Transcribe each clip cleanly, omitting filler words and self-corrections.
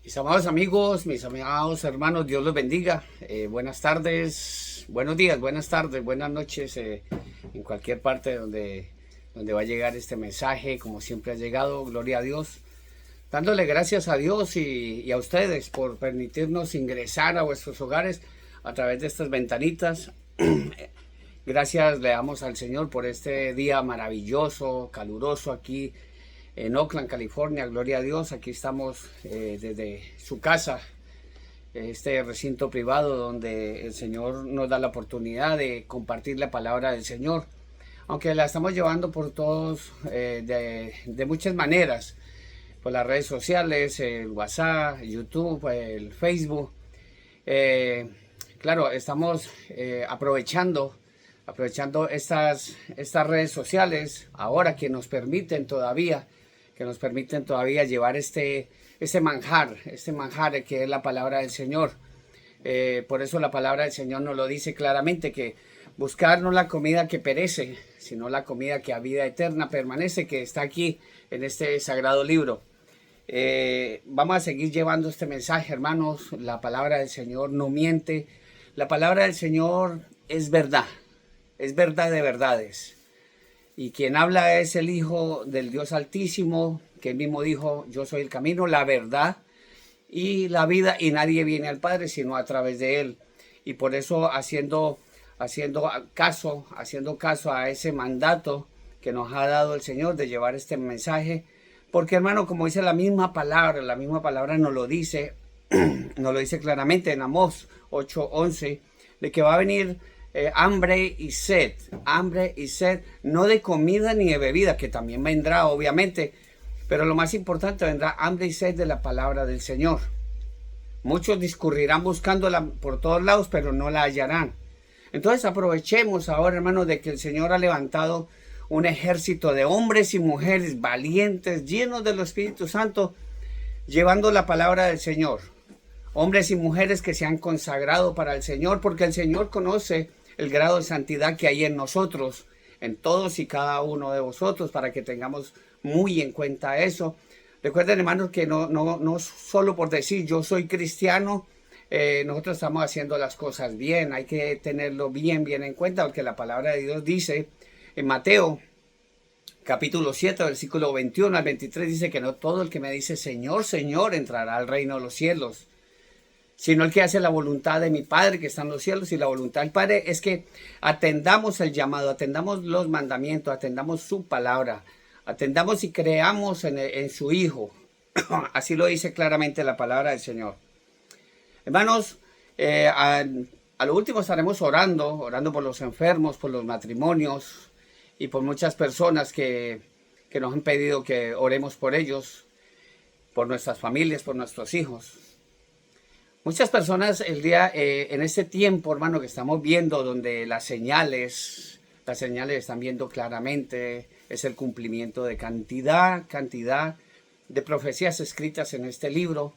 Mis amados amigos, mis amados hermanos, Dios los bendiga. Buenas tardes, buenos días, buenas tardes, buenas noches, en cualquier parte donde va a llegar este mensaje, como siempre ha llegado, gloria a Dios. Dándole gracias a Dios y a ustedes por permitirnos ingresar a vuestros hogares a través de estas ventanitas. Gracias le damos al Señor por este día maravilloso, caluroso aquí en Oakland, California. Gloria a Dios. Aquí estamos desde su casa, este recinto privado donde el Señor nos da la oportunidad de compartir la palabra del Señor. Aunque la estamos llevando por todos, de muchas maneras, por las redes sociales, el WhatsApp, YouTube, el Facebook. Claro, estamos aprovechando estas redes sociales ahora que nos permiten todavía llevar este manjar que es la palabra del Señor. Por eso la palabra del Señor nos lo dice claramente, que buscar no la comida que perece, sino la comida que a vida eterna permanece, que está aquí en este sagrado libro. Vamos a seguir llevando este mensaje, hermanos. La palabra del Señor no miente. La palabra del Señor es verdad de verdades. Y quien habla es el Hijo del Dios Altísimo, que él mismo dijo: yo soy el camino, la verdad y la vida, y nadie viene al Padre sino a través de él. Y por eso haciendo caso a ese mandato que nos ha dado el Señor de llevar este mensaje, porque, hermano, como dice la misma palabra nos lo dice claramente en Amós 8:11, de que va a venir hambre y sed, no de comida ni de bebida, que también vendrá obviamente, pero lo más importante, vendrá hambre y sed de la palabra del Señor. Muchos discurrirán buscándola por todos lados, pero no la hallarán. Entonces aprovechemos ahora, hermanos, de que el Señor ha levantado un ejército de hombres y mujeres valientes, llenos del Espíritu Santo, llevando la palabra del Señor. Hombres y mujeres que se han consagrado para el Señor, porque el Señor conoce el grado de santidad que hay en nosotros, en todos y cada uno de vosotros, para que tengamos muy en cuenta eso. Recuerden, hermanos, que no solo por decir yo soy cristiano, nosotros estamos haciendo las cosas bien. Hay que tenerlo bien en cuenta, porque la palabra de Dios dice en Mateo capítulo 7, versículo 21 al 23, dice que no todo el que me dice Señor, Señor, entrará al reino de los cielos, sino el que hace la voluntad de mi Padre que está en los cielos. Y la voluntad del Padre es que atendamos el llamado, atendamos los mandamientos, atendamos su palabra, atendamos y creamos en su Hijo. Así lo dice claramente la palabra del Señor. Hermanos, a lo último estaremos orando por los enfermos, por los matrimonios y por muchas personas que nos han pedido que oremos por ellos, por nuestras familias, por nuestros hijos. Muchas personas en este tiempo, hermano, que estamos viendo, donde las señales están viendo claramente, es el cumplimiento de cantidad de profecías escritas en este libro.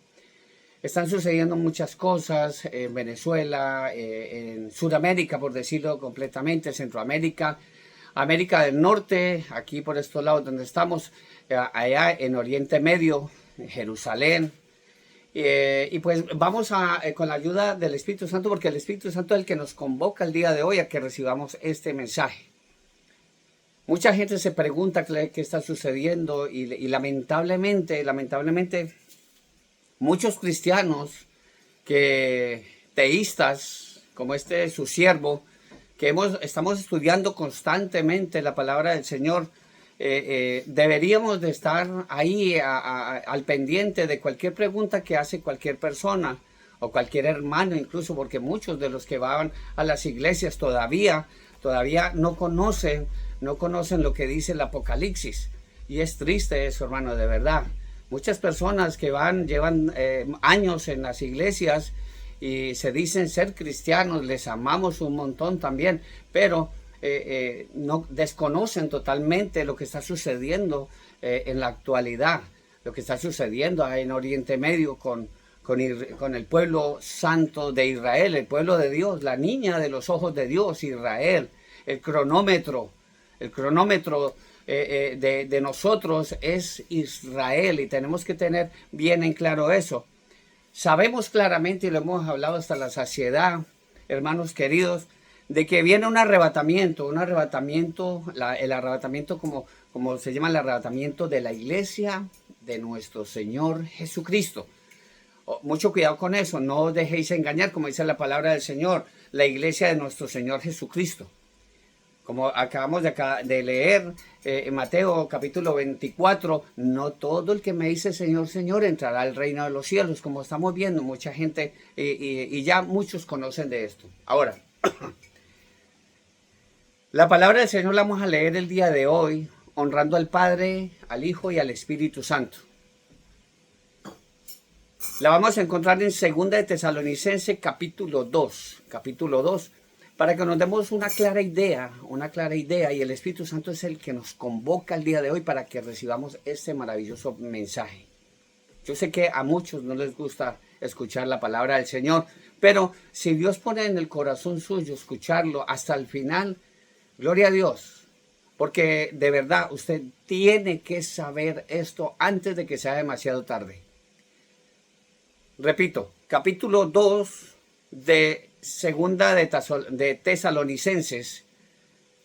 Están sucediendo muchas cosas en Venezuela, en Sudamérica, por decirlo completamente, Centroamérica, América del Norte, aquí por estos lados donde estamos, allá en Oriente Medio, en Jerusalén. Y pues vamos con la ayuda del Espíritu Santo, porque el Espíritu Santo es el que nos convoca el día de hoy a que recibamos este mensaje. Mucha gente se pregunta qué está sucediendo y lamentablemente, muchos cristianos teístas, como su siervo, que estamos estudiando constantemente la palabra del Señor, deberíamos de estar ahí al pendiente de cualquier pregunta que hace cualquier persona o cualquier hermano, incluso, porque muchos de los que van a las iglesias todavía no conocen lo que dice el Apocalipsis. Y es triste eso, hermano, de verdad. Muchas personas que llevan años en las iglesias y se dicen ser cristianos, les amamos un montón también, pero no desconocen totalmente lo que está sucediendo en la actualidad, lo que está sucediendo en Oriente Medio con el pueblo santo de Israel, el pueblo de Dios, la niña de los ojos de Dios, Israel. El cronómetro de nosotros es Israel, y tenemos que tener bien en claro eso. Sabemos claramente, y lo hemos hablado hasta la saciedad, hermanos queridos, de que viene un arrebatamiento, el arrebatamiento como se llama el arrebatamiento de la iglesia de nuestro Señor Jesucristo. Mucho cuidado con eso, no os dejéis engañar, como dice la palabra del Señor, la iglesia de nuestro Señor Jesucristo. Como acabamos de leer en Mateo capítulo 24, no todo el que me dice Señor, Señor entrará al reino de los cielos, como estamos viendo mucha gente y ya muchos conocen de esto. Ahora, la palabra del Señor la vamos a leer el día de hoy, honrando al Padre, al Hijo y al Espíritu Santo. La vamos a encontrar en 2 de Tesalonicenses capítulo 2, para que nos demos una clara idea, y el Espíritu Santo es el que nos convoca el día de hoy para que recibamos este maravilloso mensaje. Yo sé que a muchos no les gusta escuchar la palabra del Señor, pero si Dios pone en el corazón suyo escucharlo hasta el final, gloria a Dios, porque de verdad usted tiene que saber esto antes de que sea demasiado tarde. Repito, capítulo 2 de segunda de Tesalonicenses.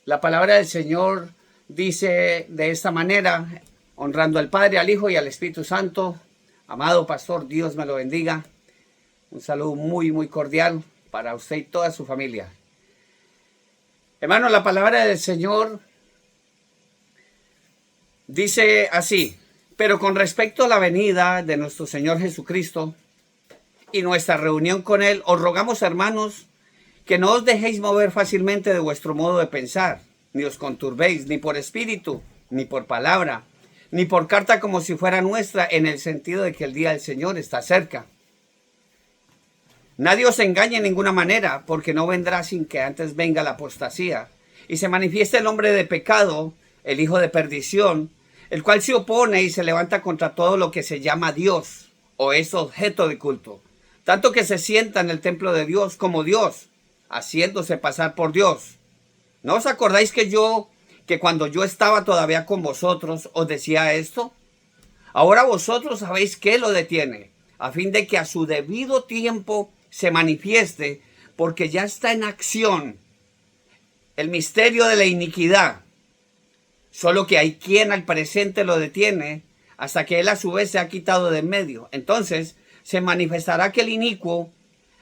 La palabra del Señor dice de esta manera, honrando al Padre, al Hijo y al Espíritu Santo. Amado pastor, Dios me lo bendiga. Un saludo muy, muy cordial para usted y toda su familia. Hermano, la palabra del Señor dice así: pero con respecto a la venida de nuestro Señor Jesucristo y nuestra reunión con Él, os rogamos, hermanos, que no os dejéis mover fácilmente de vuestro modo de pensar, ni os conturbéis, ni por espíritu, ni por palabra, ni por carta como si fuera nuestra, en el sentido de que el día del Señor está cerca. Nadie os engañe en ninguna manera, porque no vendrá sin que antes venga la apostasía, y se manifieste el hombre de pecado, el hijo de perdición, el cual se opone y se levanta contra todo lo que se llama Dios, o es objeto de culto, tanto que se sienta en el templo de Dios como Dios, haciéndose pasar por Dios. ¿No os acordáis que cuando yo estaba todavía con vosotros os decía esto? Ahora vosotros sabéis qué lo detiene, a fin de que a su debido tiempo se manifieste, porque ya está en acción el misterio de la iniquidad. Solo que hay quien al presente lo detiene, hasta que él a su vez se ha quitado de en medio. Entonces se manifestará aquel inicuo,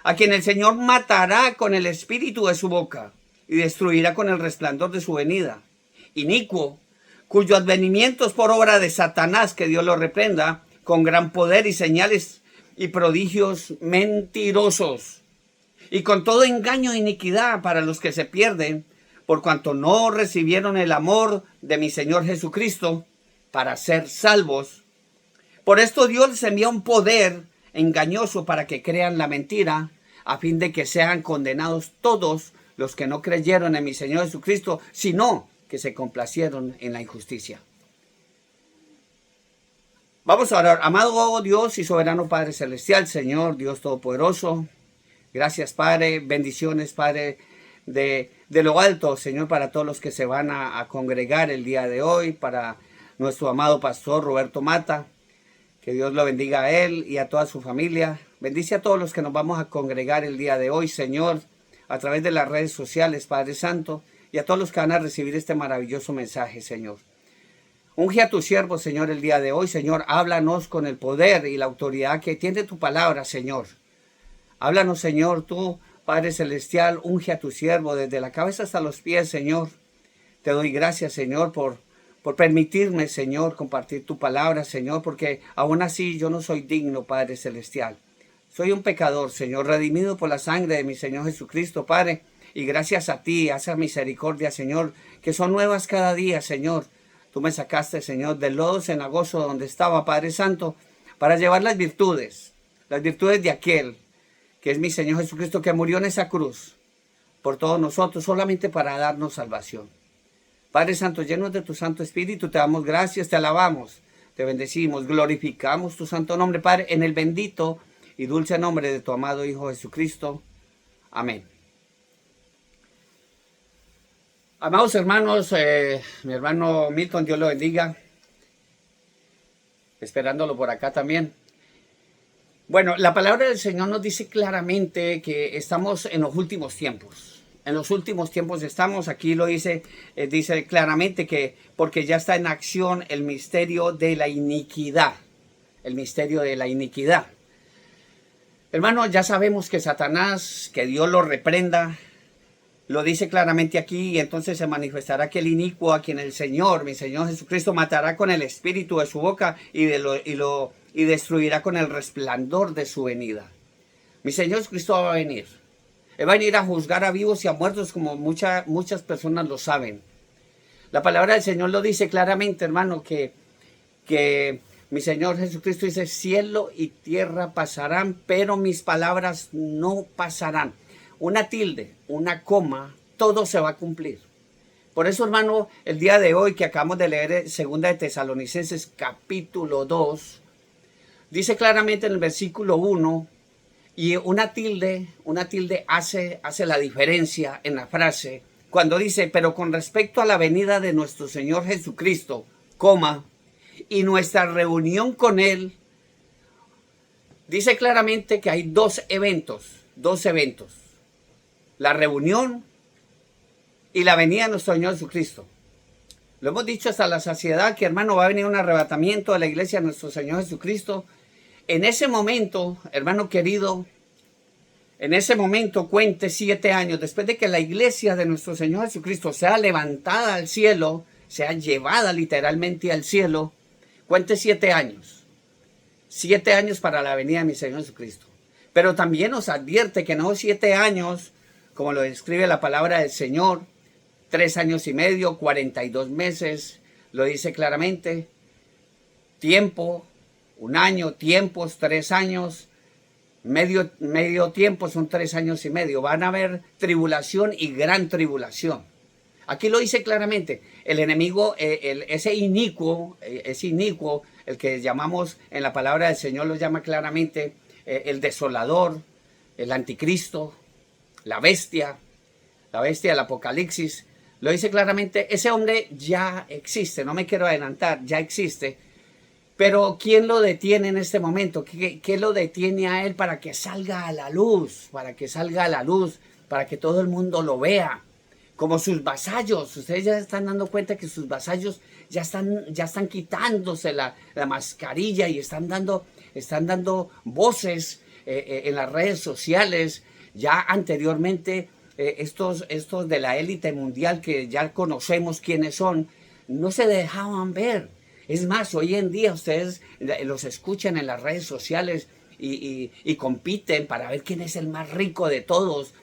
a quien el Señor matará con el espíritu de su boca y destruirá con el resplandor de su venida. Inicuo, cuyo advenimiento es por obra de Satanás, que Dios lo reprenda, con gran poder y señales y prodigios mentirosos, y con todo engaño e iniquidad para los que se pierden, por cuanto no recibieron el amor de mi Señor Jesucristo para ser salvos. Por esto Dios les envía un poder engañoso para que crean la mentira, a fin de que sean condenados todos los que no creyeron en mi Señor Jesucristo, sino que se complacieron en la injusticia. Vamos a orar. Amado Dios y soberano Padre Celestial, Señor Dios Todopoderoso, gracias, Padre, bendiciones, Padre, de lo alto, Señor, para todos los que se van a congregar el día de hoy, para nuestro amado pastor Roberto Mata. Que Dios lo bendiga a él y a toda su familia. Bendice a todos los que nos vamos a congregar el día de hoy, Señor, a través de las redes sociales, Padre Santo, y a todos los que van a recibir este maravilloso mensaje, Señor. Unge a tu siervo, Señor, el día de hoy, Señor. Háblanos con el poder y la autoridad que tiene tu palabra, Señor. Háblanos, Señor, tú, Padre Celestial, unge a tu siervo desde la cabeza hasta los pies, Señor. Te doy gracias, Señor, por permitirme, Señor, compartir tu palabra, Señor, porque aún así yo no soy digno, Padre Celestial. Soy un pecador, Señor, redimido por la sangre de mi Señor Jesucristo, Padre, y gracias a ti, a esa misericordia, Señor, que son nuevas cada día, Señor. Tú me sacaste, Señor, del lodo cenagoso donde estaba, Padre Santo, para llevar las virtudes de aquel que es mi Señor Jesucristo, que murió en esa cruz por todos nosotros, solamente para darnos salvación. Padre Santo, llenos de tu Santo Espíritu, te damos gracias, te alabamos, te bendecimos, glorificamos tu santo nombre, Padre, en el bendito y dulce nombre de tu amado Hijo Jesucristo. Amén. Amados hermanos, mi hermano Milton, Dios lo bendiga, esperándolo por acá también. Bueno, la palabra del Señor nos dice claramente que estamos en los últimos tiempos. En los últimos tiempos estamos, aquí lo dice, dice claramente que porque ya está en acción el misterio de la iniquidad. El misterio de la iniquidad. Hermano, ya sabemos que Satanás, que Dios lo reprenda, lo dice claramente aquí, y entonces se manifestará aquel inicuo a quien el Señor, mi Señor Jesucristo, matará con el espíritu de su boca y destruirá con el resplandor de su venida. Mi Señor Jesucristo va a venir. Él va a venir a juzgar a vivos y a muertos, como muchas personas lo saben. La palabra del Señor lo dice claramente, hermano, que mi Señor Jesucristo dice, cielo y tierra pasarán, pero mis palabras no pasarán. Una tilde, una coma, todo se va a cumplir. Por eso, hermano, el día de hoy que acabamos de leer 2 de Tesalonicenses capítulo 2, dice claramente en el versículo 1, y una tilde hace la diferencia en la frase, cuando dice, pero con respecto a la venida de nuestro Señor Jesucristo, coma, y nuestra reunión con Él, dice claramente que hay dos eventos. La reunión y la venida de nuestro Señor Jesucristo. Lo hemos dicho hasta la saciedad que, hermano, va a venir un arrebatamiento de la iglesia de nuestro Señor Jesucristo. En ese momento, hermano querido, en ese momento cuente 7 años después de que la iglesia de nuestro Señor Jesucristo sea levantada al cielo, sea llevada literalmente al cielo, cuente 7 años. 7 años para la venida de mi Señor Jesucristo. Pero también nos advierte que no 7 años, como lo describe la palabra del Señor, 3 años y medio, 42 meses, lo dice claramente. Tiempo, 1 año, tiempos, 3 años, medio tiempo son 3 años y medio. Van a haber tribulación y gran tribulación. Aquí lo dice claramente, el enemigo, ese inicuo, el que llamamos en la palabra del Señor, lo llama claramente el desolador, el anticristo, la bestia del Apocalipsis, lo dice claramente, ese hombre ya existe, no me quiero adelantar, ya existe, pero ¿quién lo detiene en este momento? ¿Qué lo detiene a él para que salga a la luz? Para que todo el mundo lo vea. Como sus vasallos, ustedes ya están dando cuenta que sus vasallos ya están quitándose la mascarilla y están dando voces en las redes sociales. Ya anteriormente estos de la élite mundial que ya conocemos quiénes son, no se dejaban ver. Es más, hoy en día ustedes los escuchan en las redes sociales y compiten para ver quién es el más rico de todos.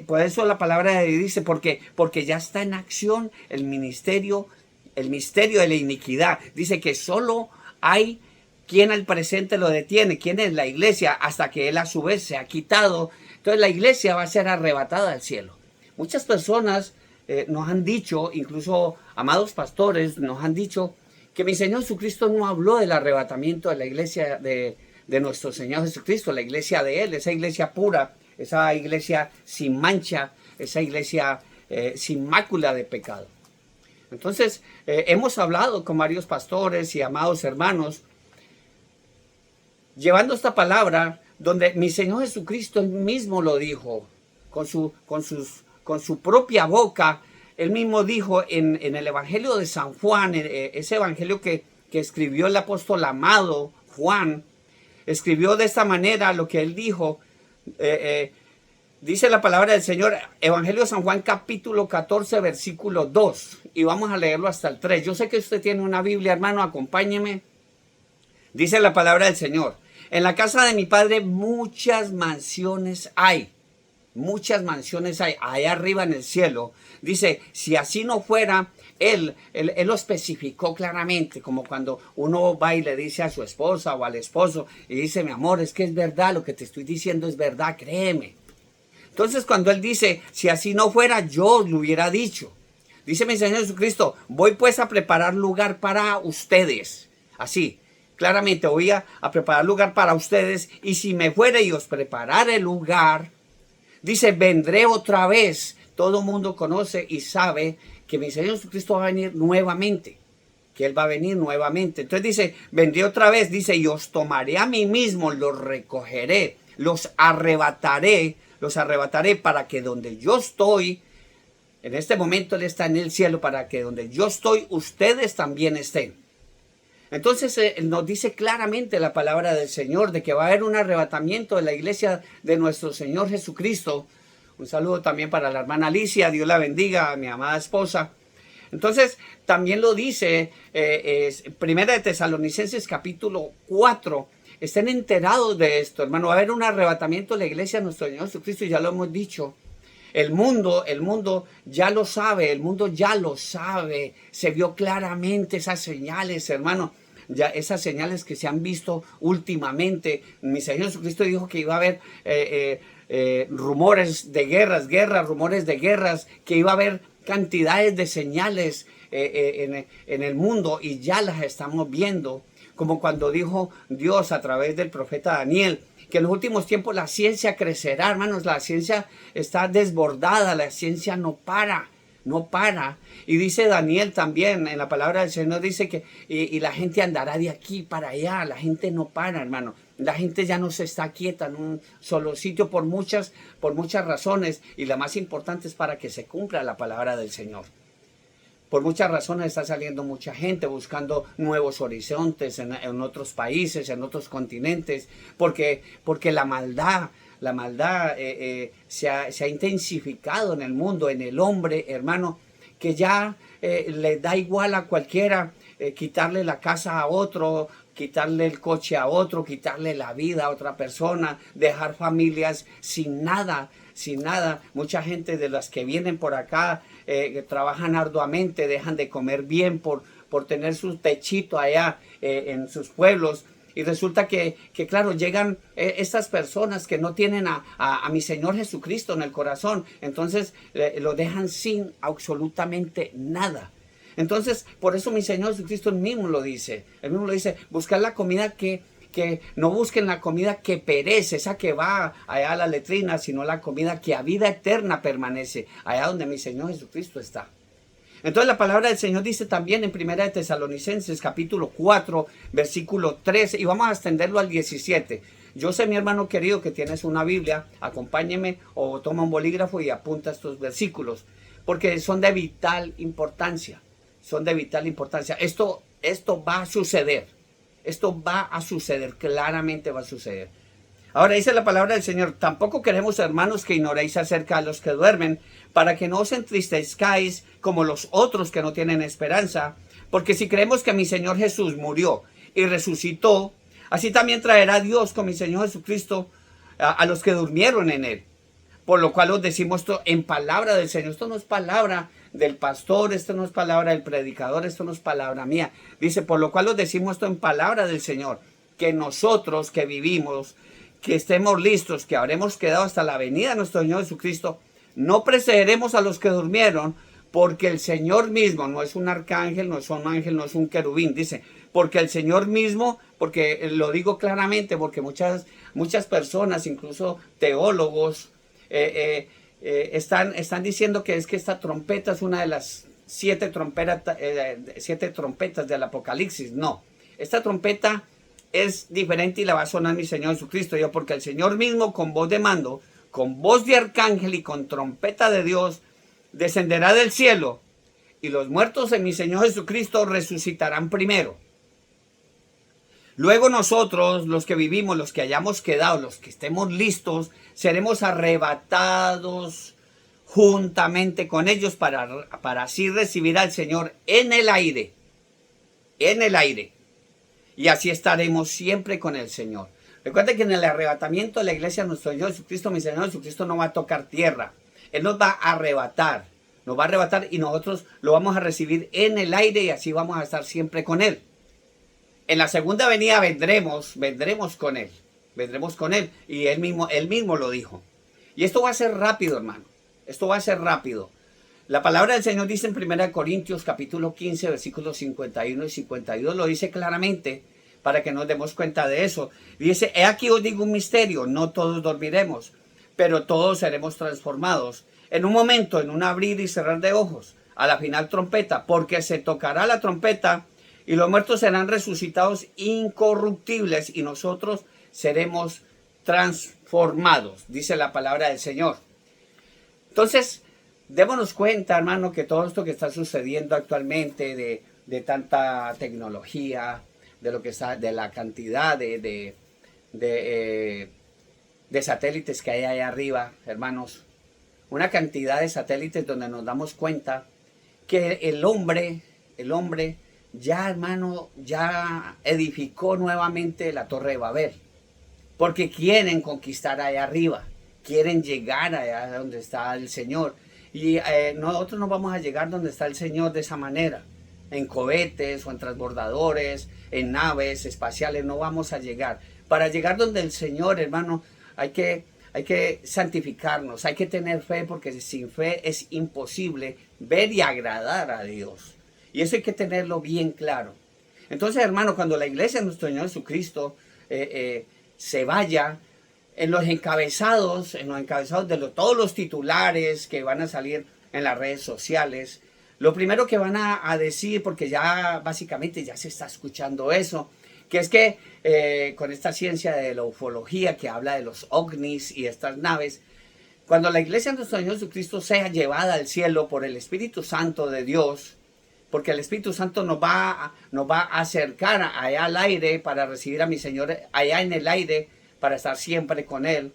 Por eso la palabra de Dios dice, porque ya está en acción el misterio de la iniquidad. Dice que solo hay quien al presente lo detiene, quien es la iglesia, hasta que él a su vez se ha quitado. Entonces la iglesia va a ser arrebatada al cielo. Muchas personas nos han dicho, incluso amados pastores, nos han dicho que mi Señor Jesucristo no habló del arrebatamiento de la iglesia de nuestro Señor Jesucristo, la iglesia de Él, esa iglesia pura, esa iglesia sin mancha, esa iglesia sin mácula de pecado. Entonces, hemos hablado con varios pastores y amados hermanos, llevando esta palabra, donde mi Señor Jesucristo Él mismo lo dijo, con su propia boca. Él mismo dijo en el Evangelio de San Juan, ese Evangelio que escribió el apóstol amado Juan, escribió de esta manera lo que él dijo. Dice la palabra del Señor, Evangelio de San Juan capítulo 14 versículo 2, y vamos a leerlo hasta el 3. Yo sé que usted tiene una Biblia, hermano, acompáñeme. Dice la palabra del Señor, en la casa de mi Padre muchas mansiones hay. Muchas mansiones hay allá arriba en el cielo. Dice, si así no fuera, él lo especificó claramente, como cuando uno va y le dice a su esposa o al esposo y dice, mi amor, es que es verdad, lo que te estoy diciendo es verdad, créeme. Entonces cuando él dice, si así no fuera, yo lo hubiera dicho. Dice mi Señor Jesucristo, voy pues a preparar lugar para ustedes. Así, claramente voy a preparar lugar para ustedes, y si me fuere y os preparare el lugar, dice, vendré otra vez. Todo el mundo conoce y sabe que mi Señor Jesucristo va a venir nuevamente. que Él va a venir nuevamente. Entonces dice, vendré otra vez, dice, y os tomaré a mí mismo, los recogeré, los arrebataré para que donde yo estoy, en este momento Él está en el cielo, para que donde yo estoy, ustedes también estén. Entonces nos dice claramente la palabra del Señor de que va a haber un arrebatamiento de la iglesia de nuestro Señor Jesucristo. Un saludo también para la hermana Alicia, Dios la bendiga, mi amada esposa. Entonces también lo dice Primera de Tesalonicenses capítulo 4. Estén enterados de esto, hermano. Va a haber un arrebatamiento de la iglesia de nuestro Señor Jesucristo, ya lo hemos dicho. El mundo ya lo sabe, el mundo ya lo sabe. Se vio claramente esas señales, hermano. Ya esas señales que se han visto últimamente. Mi Señor Jesucristo dijo que iba a haber rumores de guerras, rumores de guerras, que iba a haber cantidades de señales en el mundo, y ya las estamos viendo. Como cuando dijo Dios a través del profeta Daniel, que en los últimos tiempos la ciencia crecerá, hermanos. La ciencia está desbordada, la ciencia no para. Y dice Daniel también, en la palabra del Señor dice que y la gente andará de aquí para allá. La gente no para, hermano. La gente ya no se está quieta en un solo sitio por muchas razones, y la más importante es para que se cumpla la palabra del Señor. Por muchas razones está saliendo mucha gente buscando nuevos horizontes en otros países, en otros continentes, porque la maldad se ha intensificado en el mundo, en el hombre, hermano, que ya le da igual a cualquiera quitarle la casa a otro, quitarle el coche a otro, quitarle la vida a otra persona, dejar familias sin nada. Mucha gente de las que vienen por acá trabajan arduamente, dejan de comer bien por tener su techito allá en sus pueblos. Y resulta que claro, llegan estas personas que no tienen a mi Señor Jesucristo en el corazón. Entonces lo dejan sin absolutamente nada. Entonces, por eso mi Señor Jesucristo él mismo lo dice. Él mismo lo dice, buscar la comida que no busquen la comida que perece, esa que va allá a la letrina, sino la comida que a vida eterna permanece, allá donde mi Señor Jesucristo está. Entonces la palabra del Señor dice también en Primera de Tesalonicenses capítulo 4, versículo 13, y vamos a extenderlo al 17. Yo sé, mi hermano querido, que tienes una Biblia, acompáñeme o toma un bolígrafo y apunta estos versículos, porque son de vital importancia. Esto va a suceder. Esto va a suceder, claramente va a suceder. Ahora dice la palabra del Señor, tampoco queremos, hermanos, que ignoréis acerca de los que duermen, para que no os entristezcáis como los otros que no tienen esperanza, porque si creemos que mi Señor Jesús murió y resucitó, así también traerá Dios con mi Señor Jesucristo a los que durmieron en él. Por lo cual os decimos esto en palabra del Señor. Esto no es palabra del pastor, esto no es palabra del predicador, esto no es palabra mía. Dice, por lo cual os decimos esto en palabra del Señor, que nosotros que vivimos, que estemos listos, que habremos quedado hasta la venida de nuestro Señor Jesucristo, no precederemos a los que durmieron, porque el Señor mismo, no es un arcángel, no es un ángel, no es un querubín, dice, porque el Señor mismo, porque lo digo claramente, porque muchas personas, incluso teólogos, están diciendo que esta trompeta es una de las siete trompetas del Apocalipsis. No, esta trompeta es diferente y la va a sonar mi Señor Jesucristo. Porque el Señor mismo con voz de mando, con voz de arcángel y con trompeta de Dios descenderá del cielo, y los muertos en mi Señor Jesucristo resucitarán primero. Luego nosotros, los que vivimos, los que hayamos quedado, los que estemos listos, seremos arrebatados juntamente con ellos para así recibir al Señor en el aire. Y así estaremos siempre con el Señor. Recuerden que en el arrebatamiento de la iglesia, nuestro Señor Jesucristo, mi Señor Jesucristo, no va a tocar tierra. Él nos va a arrebatar. Y nosotros lo vamos a recibir en el aire, y así vamos a estar siempre con Él. En la segunda venida vendremos con Él. Y Él mismo lo dijo. Y esto va a ser rápido, hermano. Esto va a ser rápido. La palabra del Señor dice en 1 Corintios capítulo 15, versículos 51 y 52, lo dice claramente para que nos demos cuenta de eso. Dice, he aquí os digo un misterio, no todos dormiremos, pero todos seremos transformados. En un momento, en un abrir y cerrar de ojos, a la final trompeta, porque se tocará la trompeta, y los muertos serán resucitados incorruptibles y nosotros seremos transformados, dice la palabra del Señor. Entonces, démonos cuenta, hermano, que todo esto que está sucediendo actualmente de tanta tecnología, de lo que está, de la cantidad de satélites que hay allá arriba, hermanos, una cantidad de satélites donde nos damos cuenta que el hombre ya, hermano, ya edificó nuevamente la Torre de Babel, porque quieren conquistar allá arriba, quieren llegar allá donde está el Señor, y nosotros no vamos a llegar donde está el Señor de esa manera, en cohetes o en transbordadores, en naves espaciales, no vamos a llegar. Para llegar donde el Señor, hermano, hay que santificarnos, hay que tener fe, porque sin fe es imposible ver y agradar a Dios. Y eso hay que tenerlo bien claro. Entonces, hermano, cuando la iglesia de nuestro Señor Jesucristo se vaya, en los encabezados de todos los titulares que van a salir en las redes sociales, lo primero que van a decir, porque ya básicamente ya se está escuchando eso, que es que con esta ciencia de la ufología que habla de los ovnis y estas naves, cuando la iglesia de nuestro Señor Jesucristo sea llevada al cielo por el Espíritu Santo de Dios, porque el Espíritu Santo nos va a acercar allá al aire para recibir a mi Señor allá en el aire, para estar siempre con Él.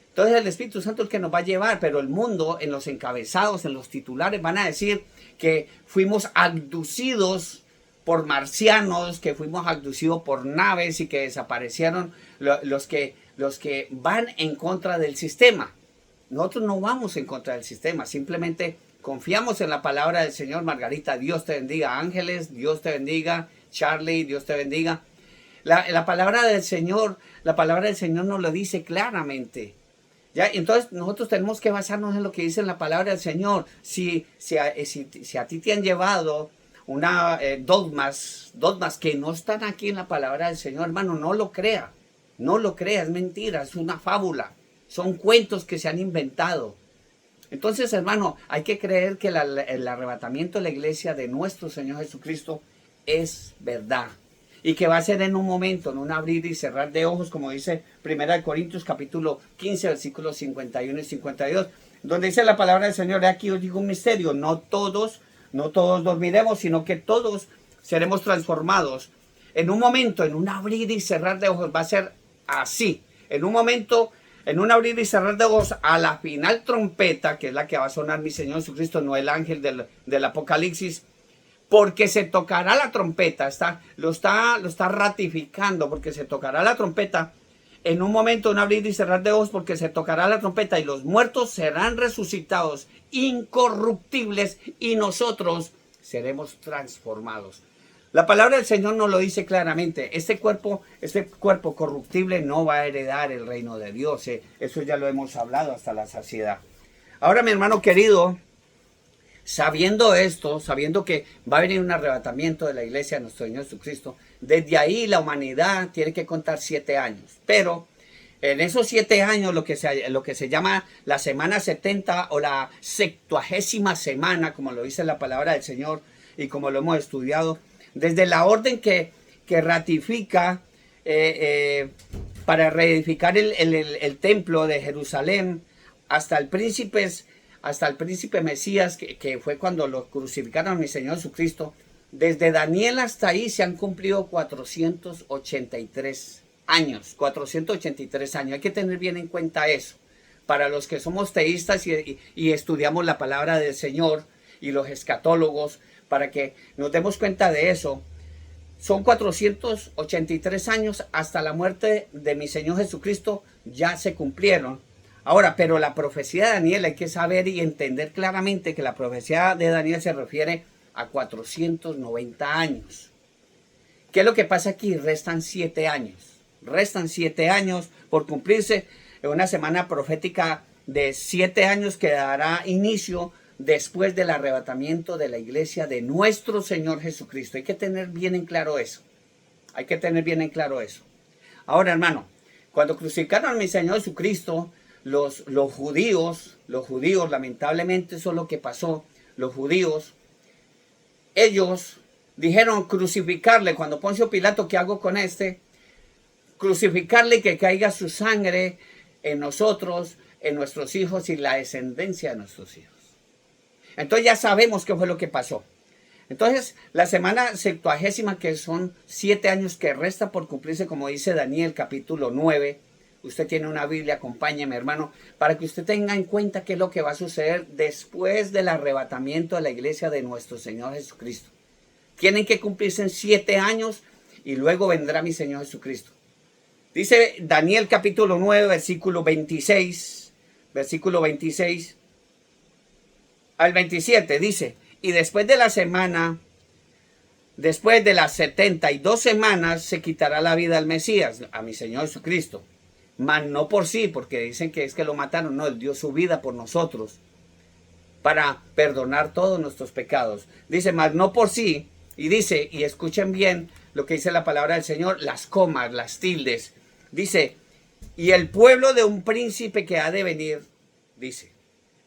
Entonces el Espíritu Santo es el que nos va a llevar, pero el mundo, en los encabezados, en los titulares, van a decir que fuimos abducidos por marcianos, que fuimos abducidos por naves y que desaparecieron los que van en contra del sistema. Nosotros no vamos en contra del sistema, simplemente confiamos en la palabra del Señor. Margarita, Dios te bendiga. Ángeles, Dios te bendiga. Charlie, Dios te bendiga. La palabra del Señor nos lo dice claramente. ¿Ya? Entonces nosotros tenemos que basarnos en lo que dice la palabra del Señor. Si a ti te han llevado dogmas que no están aquí en la palabra del Señor, hermano, no lo crea, es mentira, es una fábula, son cuentos que se han inventado. Entonces, hermano, hay que creer que el arrebatamiento de la iglesia de nuestro Señor Jesucristo es verdad. Y que va a ser en un momento, en un abrir y cerrar de ojos, como dice 1 Corintios capítulo 15, versículos 51 y 52, donde dice la palabra del Señor: aquí os digo un misterio, no todos dormiremos, sino que todos seremos transformados. En un momento, en un abrir y cerrar de ojos, va a ser así. En un momento, en un abrir y cerrar de ojos, a la final trompeta, que es la que va a sonar mi Señor Jesucristo, no el ángel del Apocalipsis, porque se tocará la trompeta, lo está ratificando, porque se tocará la trompeta en un momento, un abrir y cerrar de ojos, porque se tocará la trompeta y los muertos serán resucitados incorruptibles y nosotros seremos transformados. La palabra del Señor nos lo dice claramente. Este cuerpo corruptible no va a heredar el reino de Dios. Eso ya lo hemos hablado hasta la saciedad. Ahora, mi hermano querido, sabiendo esto, sabiendo que va a venir un arrebatamiento de la iglesia de nuestro Señor Jesucristo, desde ahí la humanidad tiene que contar 7 años. Pero en esos 7 años, lo que se llama la semana 70 o la 70ª semana, como lo dice la palabra del Señor y como lo hemos estudiado, desde la orden que ratifica para reedificar el templo de Jerusalén hasta el príncipe Mesías, que fue cuando lo crucificaron a mi Señor Jesucristo, desde Daniel hasta ahí se han cumplido 483 años. 483 años. Hay que tener bien en cuenta eso. Para los que somos teístas y estudiamos la palabra del Señor y los escatólogos, para que nos demos cuenta de eso, son 483 años hasta la muerte de mi Señor Jesucristo, ya se cumplieron. Ahora, pero la profecía de Daniel hay que saber y entender claramente que la profecía de Daniel se refiere a 490 años. ¿Qué es lo que pasa aquí? Restan 7 años. Restan 7 años por cumplirse en una semana profética de 7 años que dará inicio después del arrebatamiento de la iglesia de nuestro Señor Jesucristo. Hay que tener bien en claro eso. Hay que tener bien en claro eso. Ahora, hermano, cuando crucificaron a mi Señor Jesucristo, los judíos, lamentablemente eso es lo que pasó. Los judíos, ellos dijeron crucificarle. Cuando Poncio Pilato, ¿qué hago con este? Crucificarle y que caiga su sangre en nosotros, en nuestros hijos y la descendencia de nuestros hijos. Entonces ya sabemos qué fue lo que pasó. Entonces la semana septuagésima, que son 7 años que resta por cumplirse, como dice Daniel capítulo 9. Usted tiene una Biblia, acompáñeme, hermano, para que usted tenga en cuenta qué es lo que va a suceder después del arrebatamiento de la iglesia de nuestro Señor Jesucristo. Tienen que cumplirse en 7 años y luego vendrá mi Señor Jesucristo. Dice Daniel capítulo 9, versículo 26 al 27, dice: y después de la semana, después de las 72 semanas, se quitará la vida al Mesías, a mi Señor Jesucristo. Mas no por sí, porque dicen que es que lo mataron. No, Él dio su vida por nosotros para perdonar todos nuestros pecados. Dice, mas no por sí. Y dice, y escuchen bien lo que dice la palabra del Señor, las comas, las tildes. Dice, y el pueblo de un príncipe que ha de venir, dice,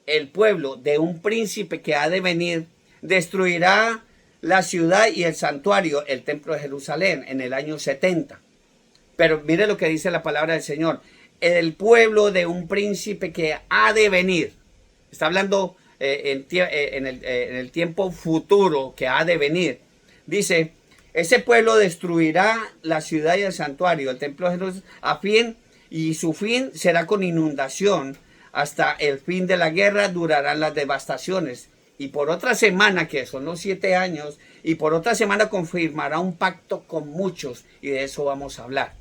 el pueblo de un príncipe que ha de venir destruirá la ciudad y el santuario, el templo de Jerusalén, en el año 70. Pero mire lo que dice la palabra del Señor. El pueblo de un príncipe que ha de venir. Está hablando en el tiempo futuro que ha de venir. Dice, ese pueblo destruirá la ciudad y el santuario, el templo de Jerusalén, a fin, y su fin será con inundación. Hasta el fin de la guerra durarán las devastaciones. Y por otra semana, que son los 7 años, y por otra semana confirmará un pacto con muchos, y de eso vamos a hablar.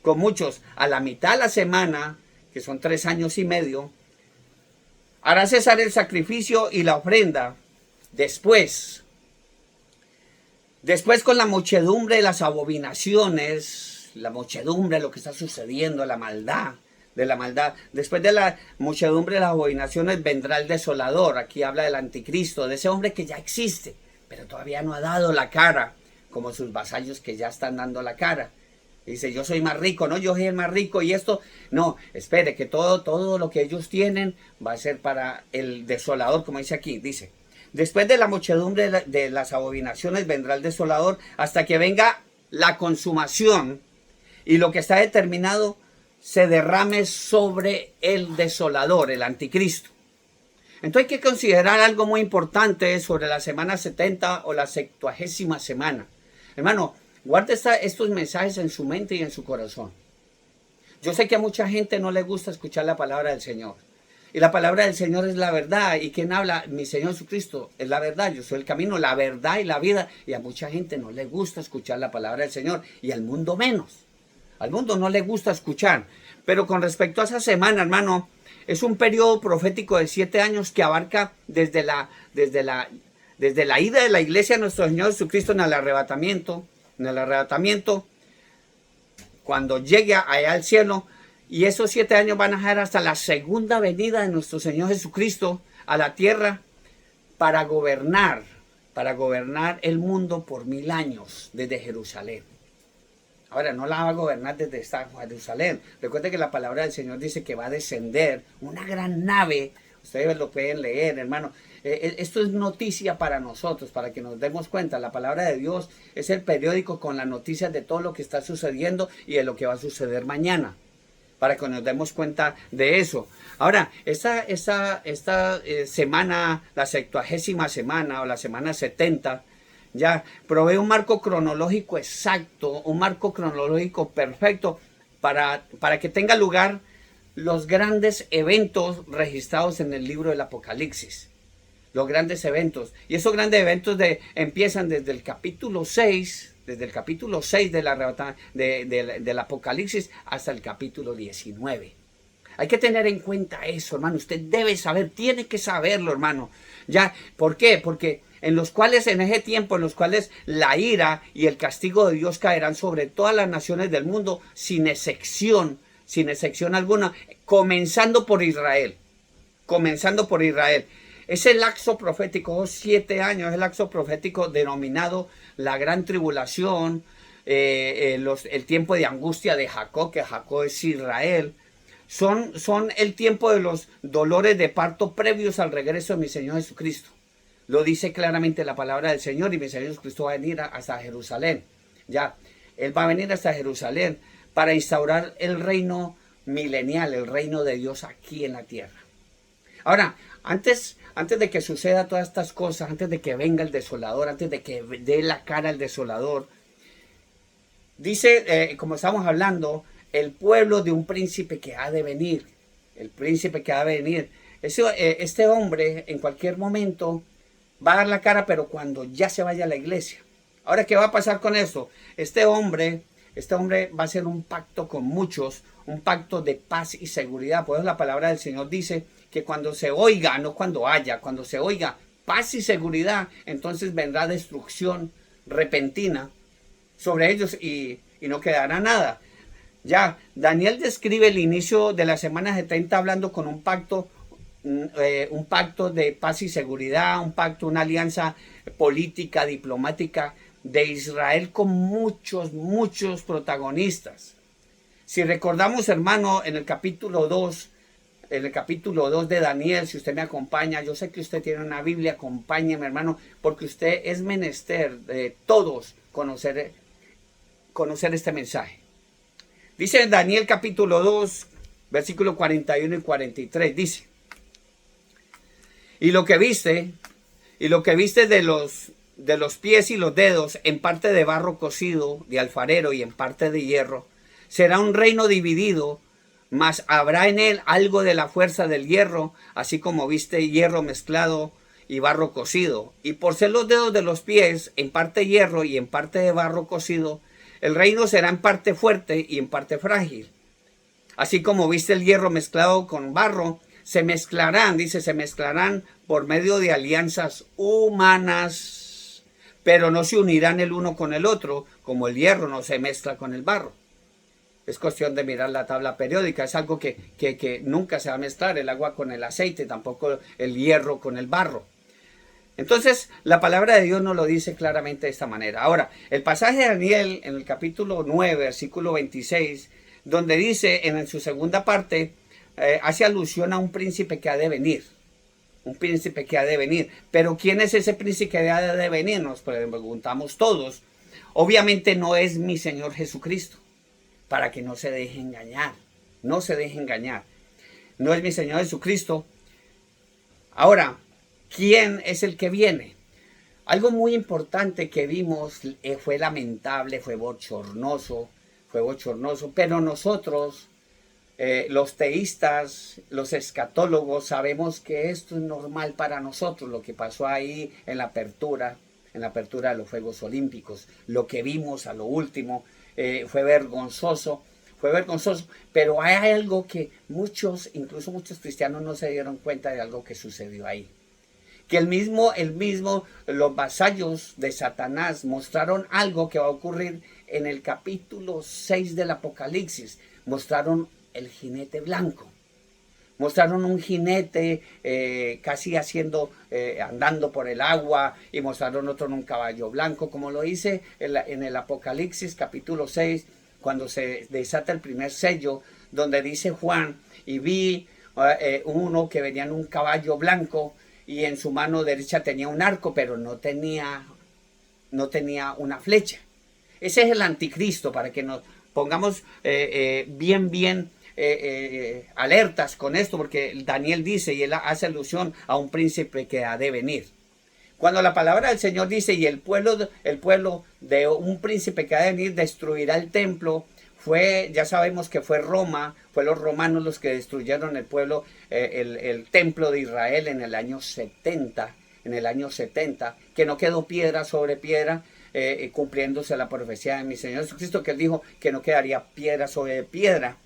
Con muchos, a la mitad de la semana, que son 3 años y medio, hará cesar el sacrificio y la ofrenda. Después con la muchedumbre de las abominaciones, la muchedumbre de lo que está sucediendo, la maldad, después de la muchedumbre de las abominaciones vendrá el desolador. Aquí habla del anticristo, de ese hombre que ya existe, pero todavía no ha dado la cara, como sus vasallos que ya están dando la cara. Dice, yo soy más rico, no, yo soy el más rico y esto, no, espere, que todo lo que ellos tienen va a ser para el desolador, como dice aquí, dice, después de la muchedumbre de las abominaciones vendrá el desolador hasta que venga la consumación y lo que está determinado se derrame sobre el desolador, el anticristo. Entonces hay que considerar algo muy importante sobre la semana 70 o la 70ª semana. Hermano, guarde estos mensajes en su mente y en su corazón. Yo sé que a mucha gente no le gusta escuchar la palabra del Señor. Y la palabra del Señor es la verdad. ¿Y quién habla? Mi Señor Jesucristo es la verdad. Yo soy el camino, la verdad y la vida. Y a mucha gente no le gusta escuchar la palabra del Señor. Y al mundo menos. Al mundo no le gusta escuchar. Pero con respecto a esa semana, hermano, es un periodo profético de 7 años que abarca desde la ida de la iglesia a nuestro Señor Jesucristo en el arrebatamiento, cuando llegue allá al cielo, y esos 7 años van a ser hasta la segunda venida de nuestro Señor Jesucristo a la tierra para gobernar el mundo por 1000 años desde Jerusalén. Ahora, no la va a gobernar desde esta Jerusalén. Recuerde que la palabra del Señor dice que va a descender una gran nave. Ustedes lo pueden leer, hermano. Esto es noticia para nosotros, para que nos demos cuenta. La palabra de Dios es el periódico con las noticias de todo lo que está sucediendo y de lo que va a suceder mañana, para que nos demos cuenta de eso. Ahora, esta semana, la 70ª semana o la semana 70, ya provee un marco cronológico exacto, un marco cronológico perfecto para que tenga lugar los grandes eventos registrados en el libro del Apocalipsis. Los grandes eventos. Y esos grandes eventos empiezan desde el capítulo 6, del Apocalipsis hasta el capítulo 19. Hay que tener en cuenta eso, hermano. Usted debe saber, tiene que saberlo, hermano. Ya, ¿por qué? Porque en ese tiempo, en los cuales la ira y el castigo de Dios caerán sobre todas las naciones del mundo, sin excepción alguna, comenzando por Israel. Ese lapso profético, 7 años, es el lapso profético denominado la gran tribulación, el tiempo de angustia de Jacob, que Jacob es Israel. Son el tiempo de los dolores de parto previos al regreso de mi Señor Jesucristo. Lo dice claramente la palabra del Señor, y mi Señor Jesucristo va a venir hasta Jerusalén. Ya, Él va a venir hasta Jerusalén para instaurar el reino milenial, el reino de Dios aquí en la tierra. Ahora, antes de que suceda todas estas cosas, antes de que venga el desolador, antes de que dé la cara el desolador, dice, como estamos hablando, el pueblo de un príncipe que ha de venir, el príncipe que ha de venir. Este hombre en cualquier momento va a dar la cara, pero cuando ya se vaya a la iglesia. Ahora, ¿qué va a pasar con esto? Este hombre va a hacer un pacto con muchos, un pacto de paz y seguridad. Por eso la palabra del Señor dice que cuando se oiga, no cuando haya, cuando se oiga paz y seguridad, entonces vendrá destrucción repentina sobre ellos y no quedará nada. Ya, Daniel describe el inicio de la semana 70 hablando con un pacto de paz y seguridad, un pacto, una alianza política, diplomática de Israel con muchos protagonistas. Si recordamos, hermano, en el capítulo 2 de Daniel, si usted me acompaña, yo sé que usted tiene una Biblia, acompáñeme, hermano, porque usted es menester de todos conocer este mensaje. Dice en Daniel capítulo 2, versículo 41 y 43, dice: y lo que viste de los pies y los dedos, en parte de barro cocido de alfarero y en parte de hierro, será un reino dividido, mas habrá en él algo de la fuerza del hierro, así como viste hierro mezclado y barro cocido. Y por ser los dedos de los pies en parte hierro y en parte de barro cocido, el reino será en parte fuerte y en parte frágil. Así como viste el hierro mezclado con barro, se mezclarán por medio de alianzas humanas, pero no se unirán el uno con el otro, como el hierro no se mezcla con el barro. Es cuestión de mirar la tabla periódica, es algo que nunca se va a mezclar, el agua con el aceite, tampoco el hierro con el barro. Entonces, la palabra de Dios nos lo dice claramente de esta manera. Ahora, el pasaje de Daniel en el capítulo 9, versículo 26, donde dice en su segunda parte, hace alusión a un príncipe que ha de venir. Un príncipe que ha de venir. Pero ¿quién es ese príncipe que ha de venir? Nos preguntamos todos. Obviamente no es mi Señor Jesucristo, para que no se deje engañar. No se deje engañar. No es mi Señor Jesucristo. Ahora, ¿quién es el que viene? Algo muy importante que vimos fue lamentable, fue bochornoso, pero nosotros, los teístas, los escatólogos, sabemos que esto es normal para nosotros, lo que pasó ahí en la apertura de los Juegos Olímpicos, lo que vimos a lo último, fue vergonzoso, pero hay algo que incluso muchos cristianos no se dieron cuenta de algo que sucedió ahí. Que los vasallos de Satanás mostraron algo que va a ocurrir en el capítulo 6 del Apocalipsis. Mostraron el jinete blanco. Mostraron un jinete casi andando por el agua, y mostraron otro en un caballo blanco, como lo dice en el Apocalipsis capítulo 6, cuando se desata el primer sello, donde dice Juan, y vi uno que venía en un caballo blanco, y en su mano derecha tenía un arco, pero no tenía una flecha. Ese es el anticristo, para que nos pongamos bien alertas con esto, porque Daniel dice, y él hace alusión a un príncipe que ha de venir. Cuando la palabra del Señor dice, y el pueblo de un príncipe que ha de venir destruirá el templo, ya sabemos que fue Roma, fue los romanos los que destruyeron el templo de Israel en el año 70, que no quedó piedra sobre piedra, cumpliéndose la profecía de mi Señor Jesucristo, que él dijo que no quedaría piedra sobre piedra.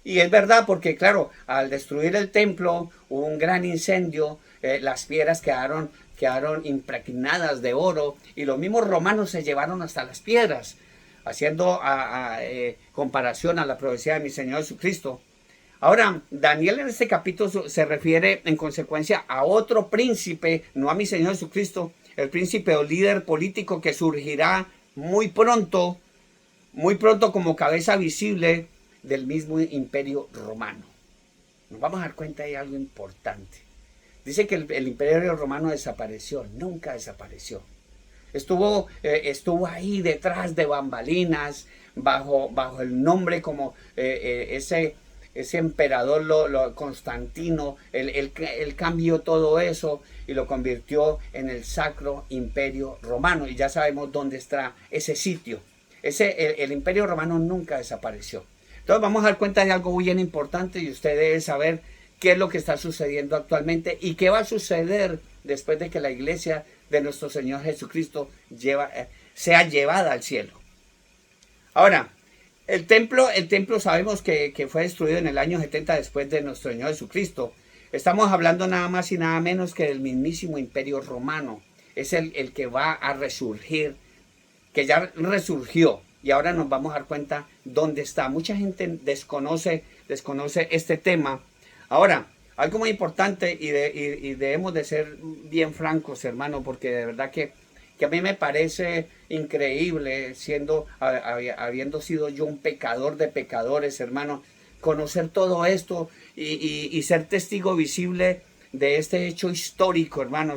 Y es verdad, porque claro, al destruir el templo hubo un gran incendio, las piedras quedaron impregnadas de oro, y los mismos romanos se llevaron hasta las piedras, haciendo comparación a la profecía de mi Señor Jesucristo. Ahora, Daniel en este capítulo se refiere en consecuencia a otro príncipe, no a mi Señor Jesucristo, el príncipe o líder político que surgirá muy pronto como cabeza visible del mismo imperio romano. Nos vamos a dar cuenta de algo importante. Dice que el imperio romano desapareció, nunca desapareció. Estuvo ahí detrás de bambalinas, bajo el nombre como ese emperador Constantino. Él cambió todo eso y lo convirtió en el Sacro Imperio Romano. Y ya sabemos dónde está ese sitio. El Imperio Romano nunca desapareció. Entonces vamos a dar cuenta de algo bien importante y usted debe saber qué es lo que está sucediendo actualmente y qué va a suceder después de que la iglesia de nuestro Señor Jesucristo sea llevada al cielo. Ahora, el templo sabemos que fue destruido en el año 70 después de nuestro Señor Jesucristo. Estamos hablando nada más y nada menos que del mismísimo Imperio Romano. Es el que va a resurgir, que ya resurgió. Y ahora nos vamos a dar cuenta dónde está. Mucha gente desconoce este tema. Ahora, algo muy importante y debemos de ser bien francos, hermano, porque de verdad que a mí me parece increíble, habiendo sido yo un pecador de pecadores, hermano, conocer todo esto y ser testigo visible de este hecho histórico, hermano,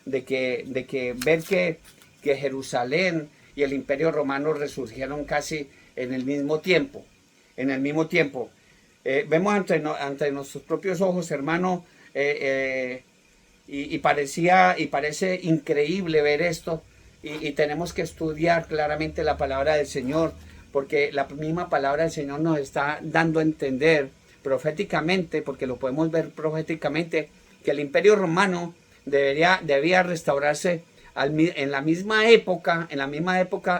de que ver que Jerusalén y el Imperio Romano resurgieron casi en el mismo tiempo, vemos ante nuestros propios ojos, hermano, y parece increíble ver esto, y tenemos que estudiar claramente la palabra del Señor, porque la misma palabra del Señor nos está dando a entender proféticamente, porque lo podemos ver proféticamente, que el Imperio Romano debía restaurarse en la misma época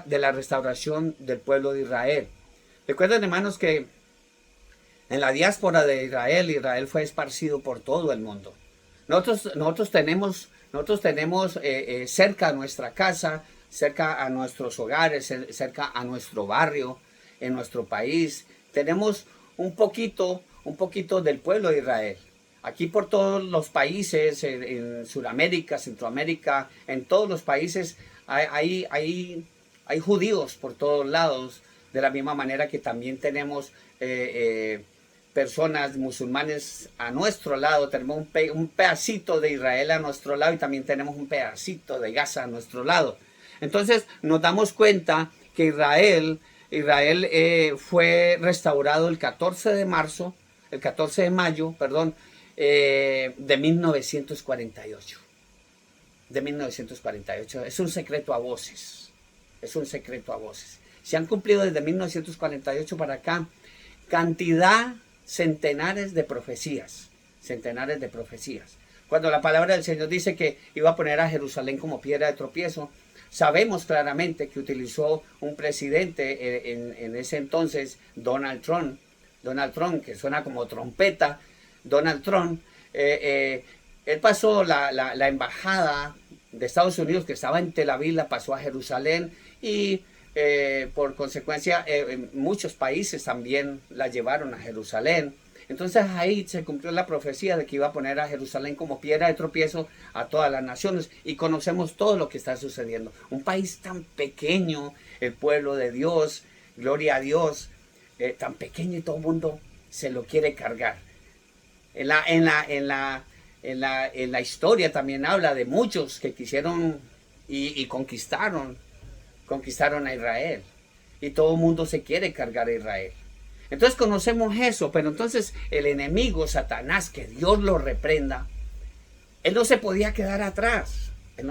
de la restauración del pueblo de Israel. Recuerden, hermanos, que en la diáspora de Israel fue esparcido por todo el mundo. Nosotros tenemos cerca a nuestra casa, cerca a nuestros hogares, cerca a nuestro barrio, en nuestro país, tenemos un poquito del pueblo de Israel. Aquí por todos los países, en Sudamérica, Centroamérica, en todos los países hay judíos por todos lados, de la misma manera que también tenemos personas musulmanes a nuestro lado, tenemos un pedacito de Israel a nuestro lado y también tenemos un pedacito de Gaza a nuestro lado. Entonces nos damos cuenta que Israel fue restaurado el 14 de mayo, de 1948. Es un secreto a voces. Se han cumplido desde 1948 para acá centenares de profecías. Cuando la palabra del Señor dice que iba a poner a Jerusalén como piedra de tropiezo, sabemos claramente que utilizó un presidente en ese entonces, Donald Trump, que suena como trompeta. Donald Trump, él pasó la embajada de Estados Unidos, que estaba en Tel Aviv, la pasó a Jerusalén, y por consecuencia muchos países también la llevaron a Jerusalén. Entonces ahí se cumplió la profecía de que iba a poner a Jerusalén como piedra de tropiezo a todas las naciones, y conocemos todo lo que está sucediendo. Un país tan pequeño, el pueblo de Dios, gloria a Dios, tan pequeño, y todo el mundo se lo quiere cargar. En la historia también habla de muchos que quisieron y conquistaron a Israel, y todo el mundo se quiere cargar a Israel. Entonces conocemos eso, pero entonces el enemigo, Satanás, que Dios lo reprenda, él no se podía quedar atrás. En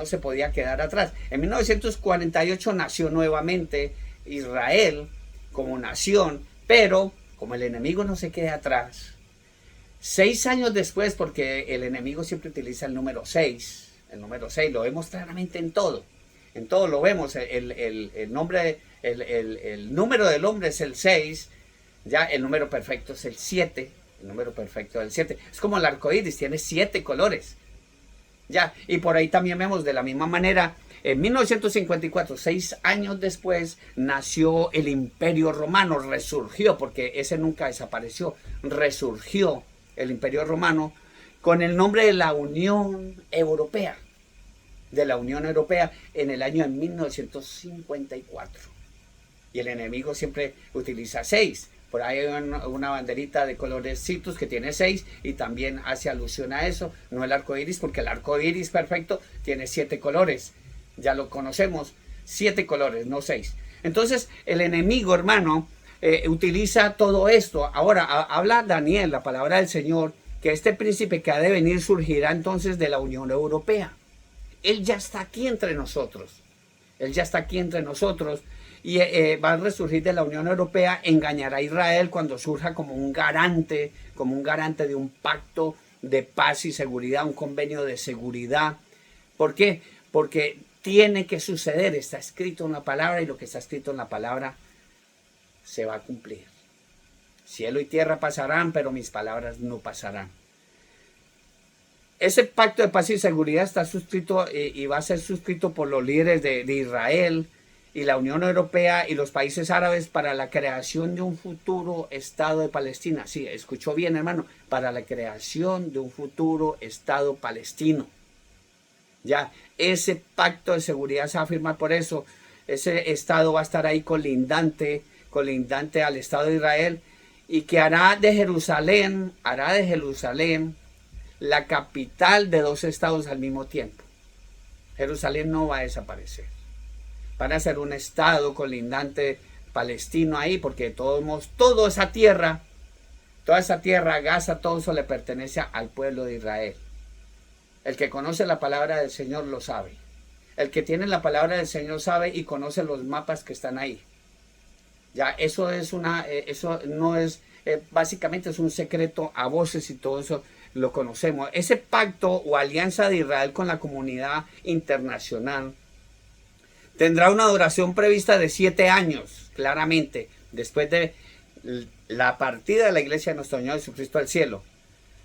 1948 nació nuevamente Israel como nación, pero como el enemigo no se queda atrás, 6 años después, porque el enemigo siempre utiliza el número 6, lo vemos claramente en todo lo vemos, el número del hombre es el 6, ya el número perfecto es el 7, es como el arco iris, tiene 7 colores, ya, y por ahí también vemos de la misma manera, en 1954, 6 años después, nació el Imperio Romano, resurgió, porque ese nunca desapareció, resurgió el Imperio Romano con el nombre de la Unión Europea, en el año 1954. Y el enemigo siempre utiliza 6. Por ahí hay una banderita de colorecitos que tiene 6 y también hace alusión a eso. No el arco iris, porque el arco iris perfecto tiene 7 colores. Ya lo conocemos, 7 colores, no 6. Entonces el enemigo, hermano, utiliza todo esto. Ahora habla Daniel, la palabra del Señor, que este príncipe que ha de venir surgirá entonces de la Unión Europea. Él ya está aquí entre nosotros. Él ya está aquí entre nosotros y va a resurgir de la Unión Europea, engañará a Israel cuando surja como un garante de un pacto de paz y seguridad, un convenio de seguridad. ¿Por qué? Porque tiene que suceder, está escrito en la palabra y lo que está escrito en la palabra se va a cumplir. Cielo y tierra pasarán, pero mis palabras no pasarán. Ese pacto de paz y seguridad está suscrito y va a ser suscrito por los líderes de Israel y la Unión Europea y los países árabes para la creación de un futuro Estado de Palestina. Sí, escuchó bien, hermano, para la creación de un futuro Estado palestino. Ya, ese pacto de seguridad se va a firmar por eso. Ese Estado va a estar ahí colindante al Estado de Israel y que hará de Jerusalén la capital de dos estados al mismo tiempo. Jerusalén no va a desaparecer. Van a ser un estado colindante palestino ahí, porque toda esa tierra, Gaza, todo eso le pertenece al pueblo de Israel. El que conoce la palabra del Señor lo sabe. El que tiene la palabra del Señor sabe y conoce los mapas que están ahí. Ya, eso no es, básicamente es un secreto a voces y todo eso lo conocemos. Ese pacto o alianza de Israel con la comunidad internacional tendrá una duración prevista de 7 años, claramente, después de la partida de la iglesia de nuestro Señor Jesucristo al cielo.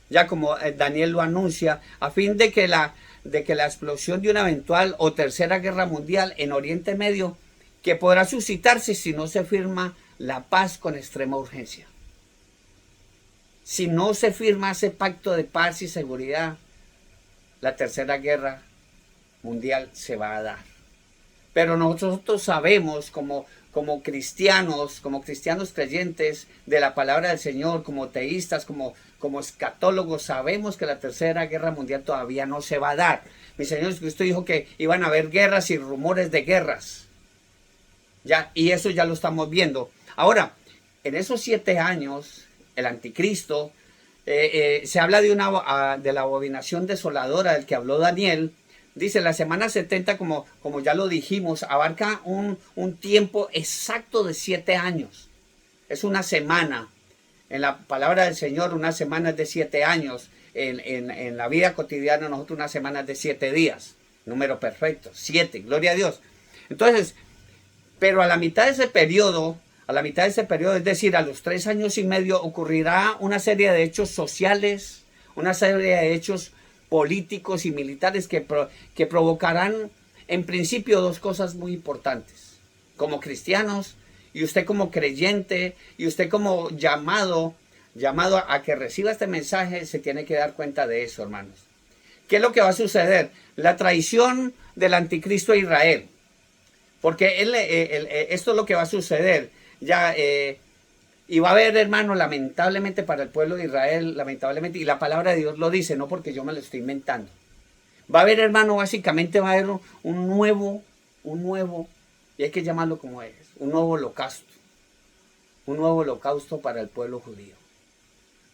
Ya como Daniel lo anuncia, a fin de que la explosión de una eventual o tercera guerra mundial en Oriente Medio, que podrá suscitarse si no se firma la paz con extrema urgencia. Si no se firma ese pacto de paz y seguridad, la tercera guerra mundial se va a dar. Pero nosotros sabemos como cristianos creyentes de la palabra del Señor, como teístas, como escatólogos, sabemos que la tercera guerra mundial todavía no se va a dar. Mi Señor Jesucristo dijo que iban a haber guerras y rumores de guerras. Ya, y eso ya lo estamos viendo. Ahora, en esos 7 años, el anticristo, se habla de la abominación desoladora del que habló Daniel. Dice, la semana 70, como ya lo dijimos, abarca un tiempo exacto de 7 años. Es una semana. En la palabra del Señor, una semana es de 7 años. En la vida cotidiana, nosotros una semana es de 7 días. Número perfecto, 7, gloria a Dios. Entonces, pero a la mitad de ese periodo, es decir, a los 3 años y medio, ocurrirá una serie de hechos sociales, una serie de hechos políticos y militares que provocarán en principio 2 cosas muy importantes. Como cristianos, y usted como creyente, y usted como llamado a que reciba este mensaje, se tiene que dar cuenta de eso, hermanos. ¿Qué es lo que va a suceder? La traición del anticristo a Israel. Porque esto es lo que va a suceder. Y va a haber, hermano, lamentablemente para el pueblo de Israel, lamentablemente, y la palabra de Dios lo dice, no porque yo me lo estoy inventando. Va a haber, hermano, básicamente va a haber un nuevo, y hay que llamarlo como es, un nuevo holocausto para el pueblo judío.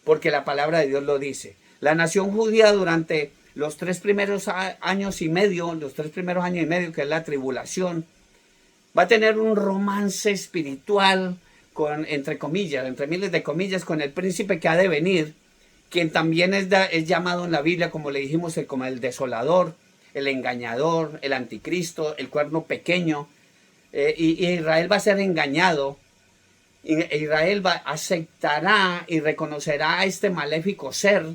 Porque la palabra de Dios lo dice. La nación judía durante los 3 primeros años y medio, que es la tribulación, va a tener un romance espiritual entre miles de comillas, con el príncipe que ha de venir, quien también es llamado en la Biblia, como le dijimos, como el desolador, el engañador, el anticristo, el cuerno pequeño. Y Israel va a ser engañado. Israel aceptará y reconocerá a este maléfico ser,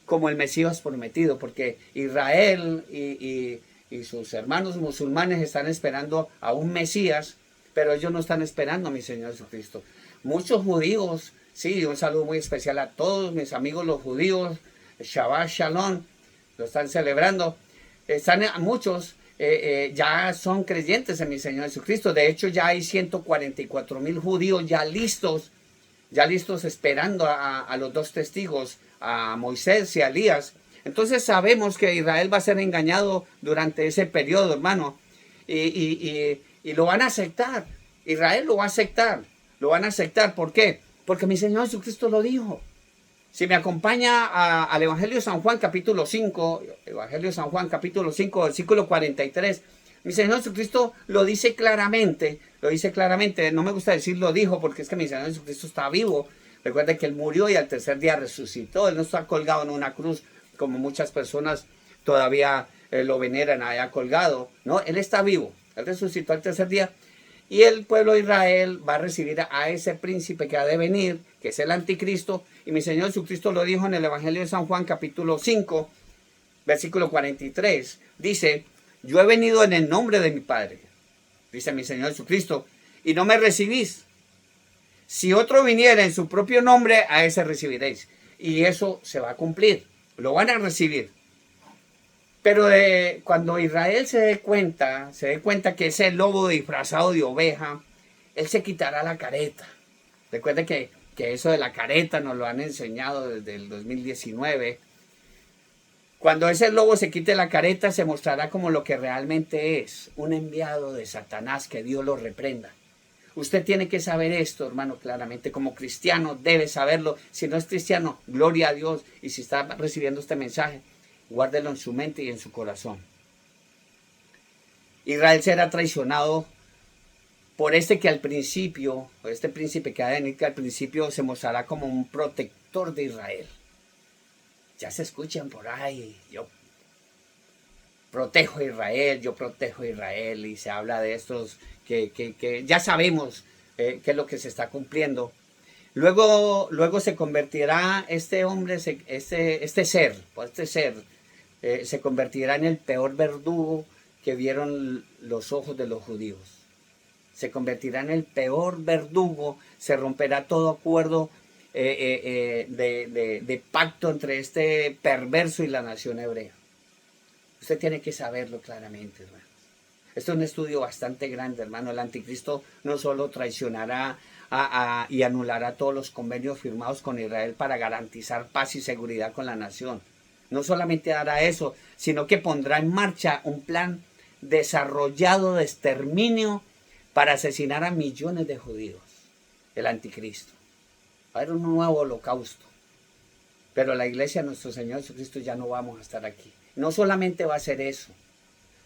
como el Mesías prometido, porque Israel y sus hermanos musulmanes están esperando a un Mesías, pero ellos no están esperando a mi Señor Jesucristo. Muchos judíos, sí, un saludo muy especial a todos mis amigos los judíos, Shabbat Shalom, lo están celebrando. Están muchos ya son creyentes en mi Señor Jesucristo. De hecho, ya hay 144,000 judíos ya listos esperando a los dos testigos, a Moisés y a Elías. Entonces sabemos que Israel va a ser engañado durante ese periodo, hermano, y lo van a aceptar. Israel lo va a aceptar, lo van a aceptar. ¿Por qué? Porque mi Señor Jesucristo lo dijo. Si me acompaña al Evangelio de San Juan capítulo 5, Evangelio de San Juan capítulo 5, versículo 43, mi Señor Jesucristo lo dice claramente, no me gusta decir lo dijo porque es que mi Señor Jesucristo está vivo. Recuerden que Él murió y al tercer día resucitó. Él no está colgado en una cruz como muchas personas todavía lo veneran allá colgado. No, Él está vivo, Él resucitó al tercer día. Y el pueblo de Israel va a recibir a ese príncipe que ha de venir, que es el anticristo. Y mi Señor Jesucristo lo dijo en el Evangelio de San Juan, capítulo 5, versículo 43. Dice, yo he venido en el nombre de mi Padre, dice mi Señor Jesucristo, y no me recibís. Si otro viniera en su propio nombre, a ese recibiréis. Y eso se va a cumplir, lo van a recibir. Pero cuando Israel se dé cuenta que ese lobo disfrazado de oveja, él se quitará la careta. Recuerden que eso de la careta nos lo han enseñado desde el 2019. Cuando ese lobo se quite la careta, se mostrará como lo que realmente es, un enviado de Satanás, que Dios lo reprenda. Usted tiene que saber esto, hermano, claramente. Como cristiano debe saberlo. Si no es cristiano, gloria a Dios. Y si está recibiendo este mensaje, guárdelo en su mente y en su corazón. Israel será traicionado por este que al principio, este príncipe que ha de venir, que al principio se mostrará como un protector de Israel. Ya se escuchan por ahí, yo protejo a Israel, y se habla de estos que ya sabemos qué es lo que se está cumpliendo. Luego se convertirá este hombre, este ser, se convertirá en el peor verdugo que vieron los ojos de los judíos. Se convertirá en el peor verdugo, se romperá todo acuerdo de pacto entre este perverso y la nación hebrea. Usted tiene que saberlo claramente, hermano. Esto es un estudio bastante grande, hermano. El anticristo no solo traicionará y anulará todos los convenios firmados con Israel para garantizar paz y seguridad con la nación. No solamente hará eso, sino que pondrá en marcha un plan desarrollado de exterminio para asesinar a millones de judíos. El anticristo. Va a haber un nuevo holocausto. Pero la iglesia de nuestro Señor Jesucristo ya no vamos a estar aquí. No solamente va a ser eso,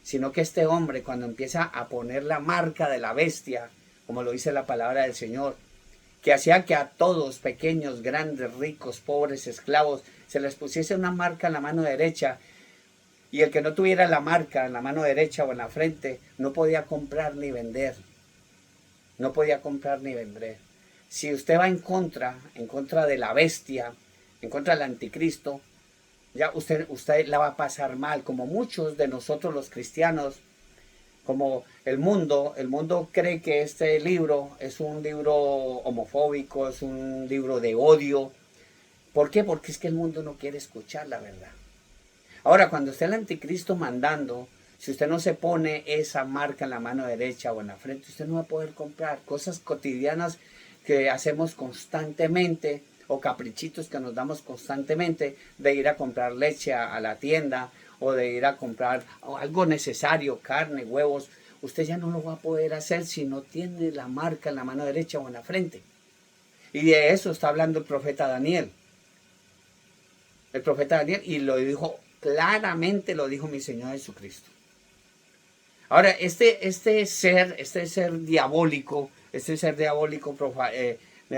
sino que este hombre, cuando empieza a poner la marca de la bestia, como lo dice la palabra del Señor, que hacía que a todos, pequeños, grandes, ricos, pobres, esclavos, se les pusiese una marca en la mano derecha, y el que no tuviera la marca en la mano derecha o en la frente, no podía comprar ni vender. No podía comprar ni vender. Si usted va en contra de la bestia, en contra del anticristo, ya usted la va a pasar mal, como muchos de nosotros los cristianos, como el mundo cree que este libro es un libro homofóbico, es un libro de odio. ¿Por qué? Porque es que el mundo no quiere escuchar la verdad. Ahora, cuando esté el anticristo mandando, si usted no se pone esa marca en la mano derecha o en la frente, usted no va a poder comprar cosas cotidianas que hacemos constantemente, o caprichitos que nos damos constantemente, de ir a comprar leche a la tienda, o de ir a comprar algo necesario, carne, huevos. Usted ya no lo va a poder hacer si no tiene la marca en la mano derecha o en la frente. Y de eso está hablando el profeta Daniel. El profeta Daniel, y lo dijo claramente, lo dijo mi Señor Jesucristo. Ahora, este ser diabólico,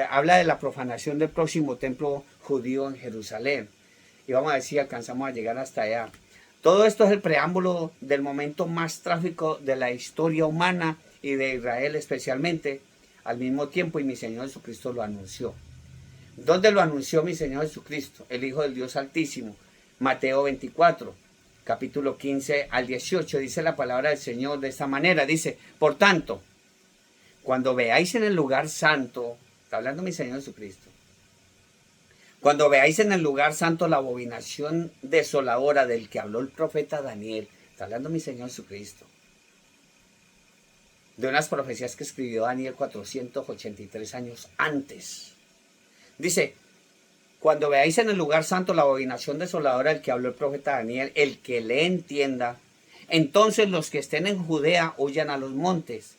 habla de la profanación del próximo templo judío en Jerusalén. Y vamos a ver si alcanzamos a llegar hasta allá. Todo esto es el preámbulo del momento más trágico de la historia humana y de Israel especialmente, al mismo tiempo, y mi Señor Jesucristo lo anunció. ¿Dónde lo anunció mi Señor Jesucristo? El Hijo del Dios Altísimo. Mateo 24, capítulo 15 al 18, dice la palabra del Señor de esta manera. Dice, por tanto, cuando veáis en el lugar santo, está hablando mi Señor Jesucristo, cuando veáis en el lugar santo la abominación desoladora del que habló el profeta Daniel, Está hablando mi Señor Jesucristo. De unas profecías que escribió Daniel 483 años antes. Dice, cuando veáis en el lugar santo la abominación desoladora del que habló el profeta Daniel, el que le entienda, entonces los que estén en Judea huyan a los montes.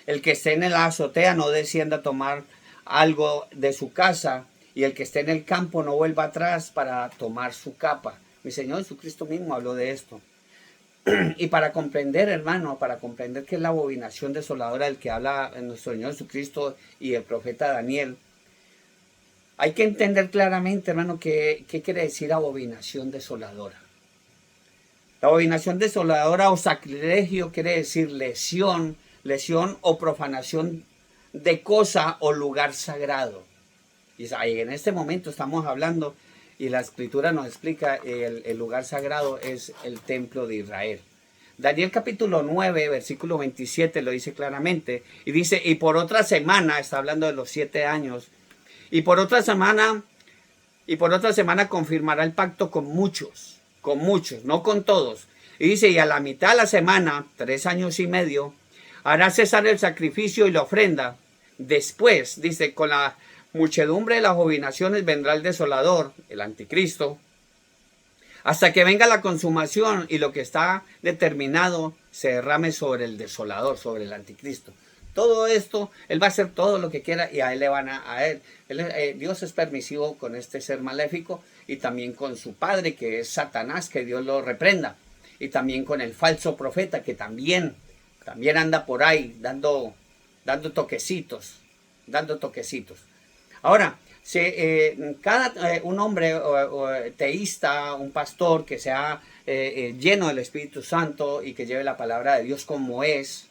El que esté en la azotea no descienda a tomar algo de su casa, y el que esté en el campo no vuelva atrás para tomar su capa. Mi Señor Jesucristo mismo habló de esto. Y para comprender, hermano, para comprender qué es la abominación desoladora del que habla nuestro Señor Jesucristo y el profeta Daniel, hay que entender claramente, hermano, qué quiere decir abominación desoladora. La abominación desoladora o sacrilegio quiere decir lesión o profanación de cosa o lugar sagrado. Y en este momento estamos hablando, y la escritura nos explica, el lugar sagrado es el templo de Israel. Daniel capítulo 9, versículo 27 lo dice claramente, y dice, y por otra semana, está hablando de los 7 años, y por otra semana confirmará el pacto con muchos, no con todos. Y dice, y a la mitad de la semana, 3 años y medio, hará cesar el sacrificio y la ofrenda. Después, dice, con la muchedumbre de las abominaciones vendrá el desolador, el anticristo, hasta que venga la consumación y lo que está determinado se derrame sobre el desolador, sobre el anticristo. Todo esto, él va a hacer todo lo que quiera y a él le van a él. Dios es permisivo con este ser maléfico y también con su padre, que es Satanás, que Dios lo reprenda. Y también con el falso profeta, que también anda por ahí dando toquecitos. Ahora, un hombre teísta, un pastor que sea lleno del Espíritu Santo y que lleve la palabra de Dios como es,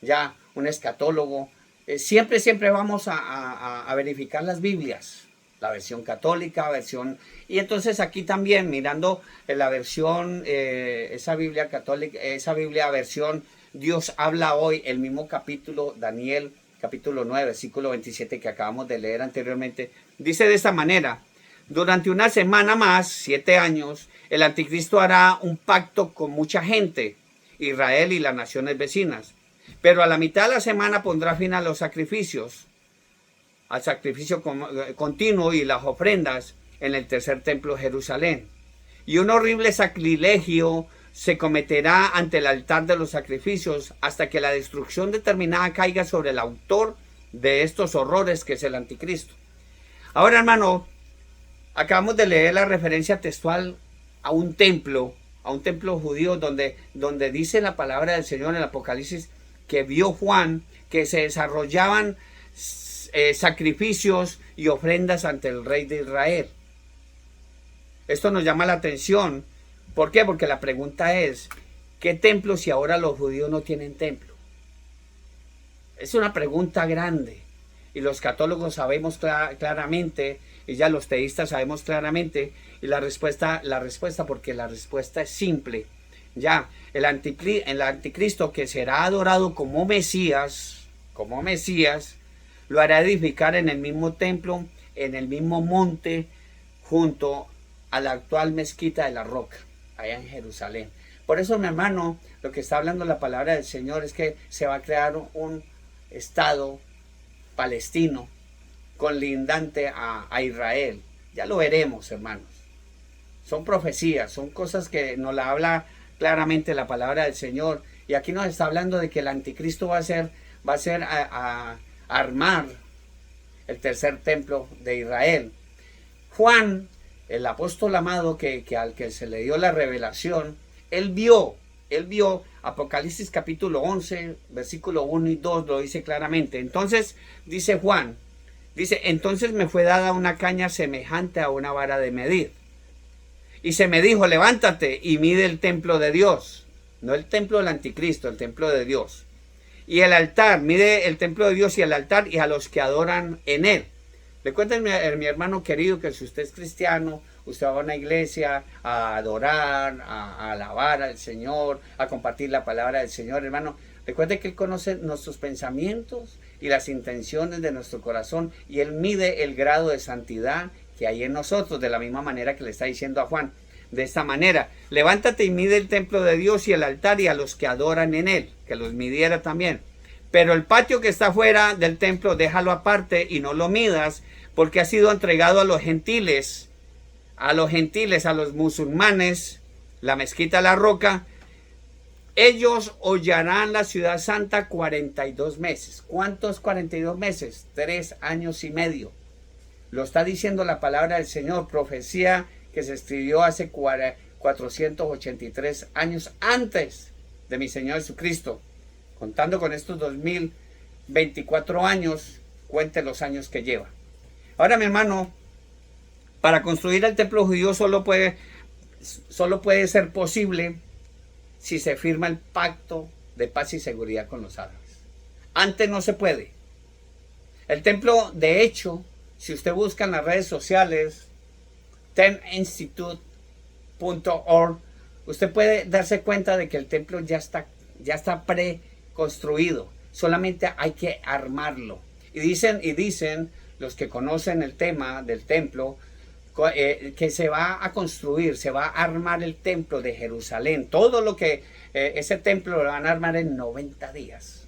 ya un escatólogo, siempre vamos a verificar las Biblias, la versión católica, y entonces aquí también mirando la versión, esa Biblia católica, esa Biblia versión Dios habla hoy, el mismo capítulo, Daniel capítulo 9, versículo 27 que acabamos de leer anteriormente, dice de esta manera: durante una semana más, 7 años, el anticristo hará un pacto con mucha gente, Israel y las naciones vecinas. Pero a la mitad de la semana pondrá fin a los sacrificios, al sacrificio continuo y las ofrendas en el tercer templo de Jerusalén. Y un horrible sacrilegio se cometerá ante el altar de los sacrificios hasta que la destrucción determinada caiga sobre el autor de estos horrores, que es el anticristo. Ahora, hermano, acabamos de leer la referencia textual a un templo judío donde dice la palabra del Señor en el Apocalipsis que vio Juan que se desarrollaban sacrificios y ofrendas ante el rey de Israel. Esto nos llama la atención. ¿Por qué? Porque la pregunta es, ¿qué templo si ahora los judíos no tienen templo? Es una pregunta grande. Y los católogos sabemos claramente, y ya los teístas sabemos claramente, y la respuesta, porque la respuesta es simple. Ya, el anticristo, que será adorado como Mesías, lo hará edificar en el mismo templo, en el mismo monte, junto a la actual mezquita de la Roca, allá en Jerusalén. Por eso, mi hermano, lo que está hablando la palabra del Señor es que se va a crear un estado palestino colindante a Israel. Ya lo veremos, hermanos. Son profecías, son cosas que nos la habla claramente la palabra del Señor. Y aquí nos está hablando de que el anticristo va a armar el tercer templo de Israel. Juan, el apóstol amado al que se le dio la revelación, él vio Apocalipsis capítulo 11, versículo 1 y 2 lo dice claramente. Entonces, dice Juan, entonces me fue dada una caña semejante a una vara de medir. Y se me dijo, levántate y mide el templo de Dios. No el templo del anticristo, el templo de Dios. Y el altar, mide el templo de Dios y el altar y a los que adoran en él. Recuérdenme, mi hermano querido, que si usted es cristiano, usted va a una iglesia a adorar, a alabar al Señor, a compartir la palabra del Señor, hermano. Recuerde que Él conoce nuestros pensamientos y las intenciones de nuestro corazón, y Él mide el grado de santidad que hay en nosotros, de la misma manera que le está diciendo a Juan. de esta manera: levántate y mide el templo de Dios y el altar y a los que adoran en él, que los midiera también. Pero el patio que está fuera del templo, déjalo aparte y no lo midas, porque ha sido entregado a los gentiles, a los musulmanes, la mezquita La Roca. Ellos hollarán la ciudad santa 42 meses. ¿Cuántos 42 meses? 3 años y medio. Lo está diciendo la palabra del Señor, profecía que se escribió hace 483 años antes de mi Señor Jesucristo. Contando con estos 2024 años, cuente los años que lleva. Ahora, mi hermano, para construir el templo judío solo puede ser posible si se firma el pacto de paz y seguridad con los árabes. Antes no se puede. El templo, de hecho, si usted busca en las redes sociales, teminstitute.org, usted puede darse cuenta de que el templo ya está preconstruido. Solamente hay que armarlo. Y dicen los que conocen el tema del templo, que se va a construir, se va a armar el templo de Jerusalén. Todo lo que ese templo lo van a armar en 90 días.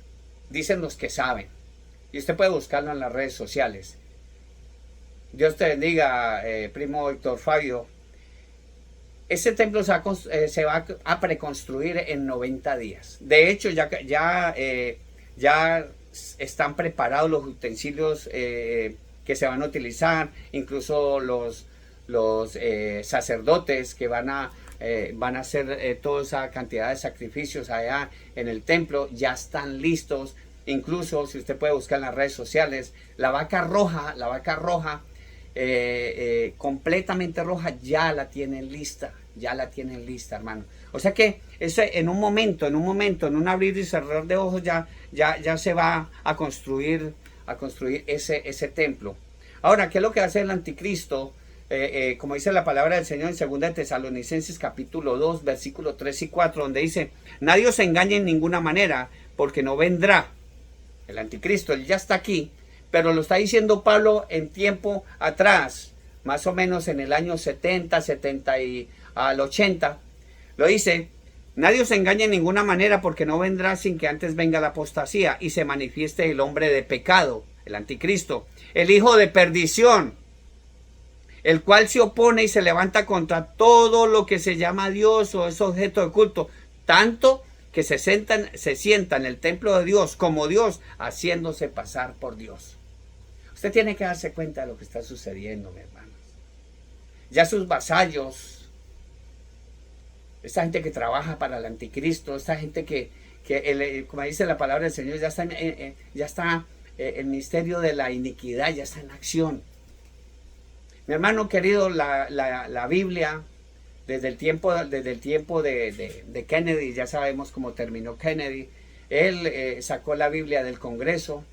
Dicen los que saben. Y usted puede buscarlo en las redes sociales. Dios te bendiga, primo Héctor Fabio. Ese templo se va a preconstruir en 90 días. De hecho, ya están preparados los utensilios que se van a utilizar, incluso los sacerdotes que van a hacer toda esa cantidad de sacrificios allá en el templo, ya están listos. Incluso, si usted puede buscar en las redes sociales, la vaca roja, completamente roja, ya la tienen lista, hermano. O sea que en un momento, en un abrir y cerrar de ojos, ya se va a construir ese templo. Ahora, ¿qué es lo que hace el anticristo? Como dice la palabra del Señor en 2 de Tesalonicenses capítulo 2, versículos 3 y 4, donde dice: nadie os engañe en ninguna manera, porque no vendrá el anticristo. Él ya está aquí, pero lo está diciendo Pablo en tiempo atrás, más o menos en el año 70 y al 80. Lo dice: nadie os engañe en ninguna manera, porque no vendrá sin que antes venga la apostasía y se manifieste el hombre de pecado, el anticristo, el hijo de perdición, el cual se opone y se levanta contra todo lo que se llama Dios o es objeto de culto, tanto que se sienta en el templo de Dios como Dios, haciéndose pasar por Dios. Usted tiene que darse cuenta de lo que está sucediendo, mis hermanos. Ya sus vasallos, esta gente que trabaja para el anticristo, esta gente como dice la palabra del Señor, ya está el ministerio de la iniquidad, ya está en acción. Mi hermano querido, la Biblia, desde el tiempo de Kennedy, ya sabemos cómo terminó Kennedy. Él sacó la Biblia del Congreso.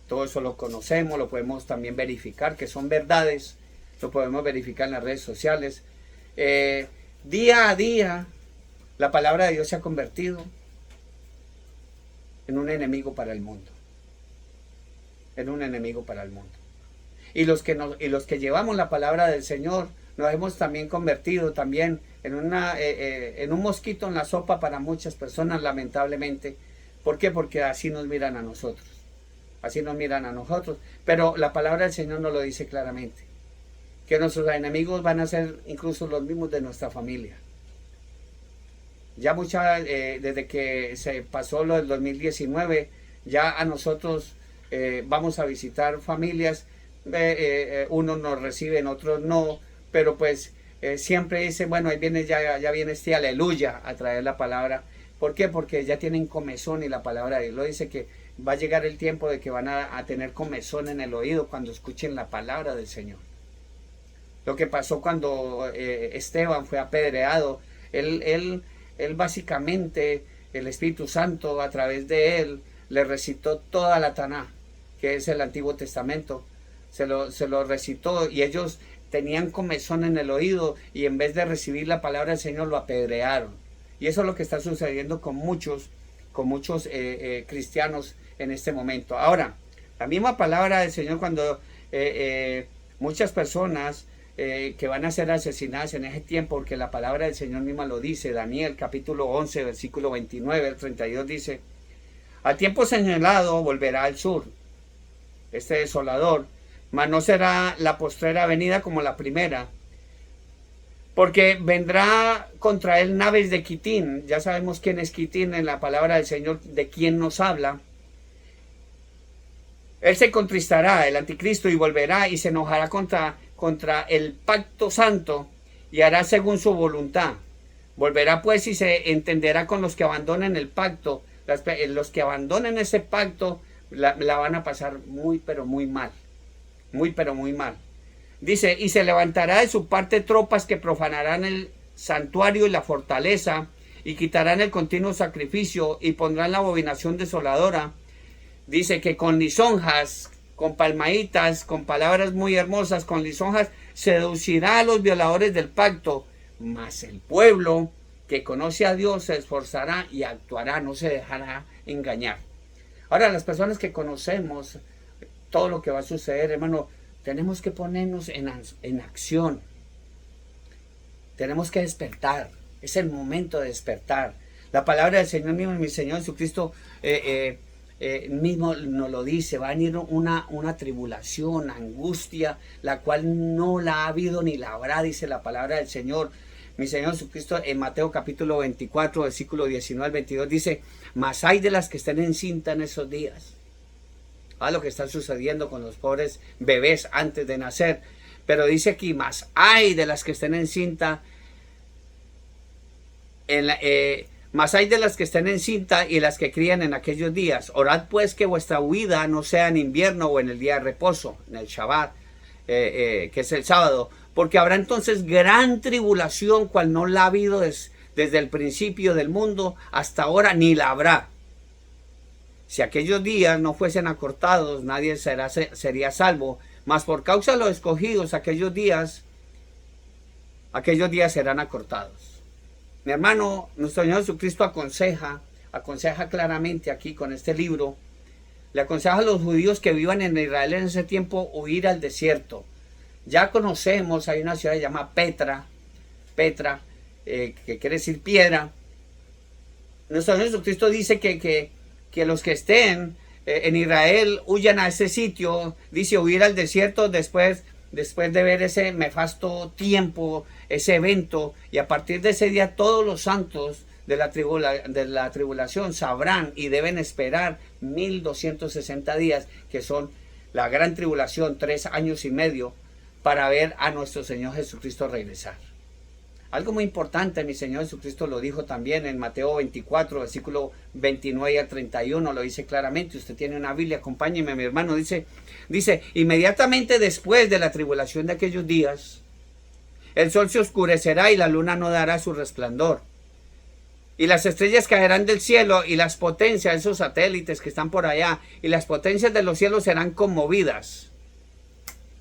Todo eso lo conocemos, lo podemos también verificar, que son verdades. Lo podemos verificar en las redes sociales. Día a día, la palabra de Dios se ha convertido en un enemigo para el mundo. En un enemigo para el mundo. Y los que llevamos la palabra del Señor, nos hemos también convertido también en un mosquito en la sopa para muchas personas, lamentablemente. ¿Por qué? Porque así nos miran a nosotros. Así nos miran a nosotros. Pero la palabra del Señor nos lo dice claramente. Que nuestros enemigos van a ser incluso los mismos de nuestra familia. Ya desde que se pasó lo del 2019, ya a nosotros vamos a visitar familias. Unos nos reciben, otros no, pero pues siempre dicen: bueno, ahí viene ya viene este aleluya a traer la palabra. ¿Por qué? Porque ya tienen comezón, y la palabra de Dios lo dice, que va a llegar el tiempo de que van a tener comezón en el oído cuando escuchen la palabra del Señor. Lo que pasó cuando Esteban fue apedreado, él básicamente, el Espíritu Santo a través de él le recitó toda la Taná, que es el Antiguo Testamento. Se lo recitó, y ellos tenían comezón en el oído, y en vez de recibir la palabra del Señor lo apedrearon. Y eso es lo que está sucediendo con muchos cristianos en este momento. Ahora, la misma palabra del Señor, cuando muchas personas que van a ser asesinadas en ese tiempo, porque la palabra del Señor misma lo dice. Daniel capítulo 11, versículo 29 al 32 dice: al tiempo señalado volverá al sur este desolador, mas no será la postrera venida como la primera, porque vendrá contra él naves de Quitín. Ya sabemos quién es Quitín en la palabra del Señor, de quién nos habla. Él se contristará, el anticristo, y volverá y se enojará contra el pacto santo y hará según su voluntad. Volverá pues y se entenderá con los que abandonen el pacto. Los que abandonen ese pacto la van a pasar muy pero muy mal. Muy pero muy mal. Dice: y se levantará de su parte tropas que profanarán el santuario y la fortaleza, y quitarán el continuo sacrificio, y pondrán la abominación desoladora. Dice que con lisonjas, con palmaditas, con palabras muy hermosas, con lisonjas, seducirá a los violadores del pacto. Mas el pueblo que conoce a Dios se esforzará y actuará, no se dejará engañar. Ahora, las personas que conocemos todo lo que va a suceder, hermano, tenemos que ponernos en acción. Tenemos que despertar. Es el momento de despertar. La palabra del Señor mismo, mi Señor Jesucristo, mismo nos lo dice: va a venir una tribulación, angustia, la cual no la ha habido ni la habrá, dice la palabra del Señor. Mi Señor Jesucristo en Mateo capítulo 24, versículo 19 al 22 dice: mas hay de las que estén encinta en esos días. A lo que está sucediendo con los pobres bebés antes de nacer. Pero dice aquí: mas hay de las que estén encinta mas hay de las que estén encinta y las que crían en aquellos días. Orad pues que vuestra huida no sea en invierno o en el día de reposo, en el Shabbat, que es el sábado, porque habrá entonces gran tribulación, cual no la ha habido desde el principio del mundo hasta ahora, ni la habrá. Si aquellos días no fuesen acortados, nadie sería salvo, mas por causa de los escogidos, aquellos días serán acortados. Mi hermano, nuestro Señor Jesucristo aconseja claramente aquí con este libro. Le aconseja a los judíos que vivan en Israel en ese tiempo huir al desierto. Ya conocemos, hay una ciudad llamada Petra, que quiere decir piedra. Nuestro Señor Jesucristo dice que los que estén en Israel huyan a ese sitio. Dice huir al desierto después de ver ese nefasto tiempo, ese evento, y a partir de ese día todos los santos de la tribulación sabrán y deben esperar 1260 días, que son la gran tribulación, 3 años y medio, para ver a nuestro Señor Jesucristo regresar. Algo muy importante, mi Señor Jesucristo lo dijo también en Mateo 24, versículo 29 al 31, lo dice claramente. Usted tiene una Biblia, acompáñeme, mi hermano. Dice, inmediatamente después de la tribulación de aquellos días, el sol se oscurecerá y la luna no dará su resplandor. Y las estrellas caerán del cielo, y las potencias, esos satélites que están por allá, y las potencias de los cielos serán conmovidas.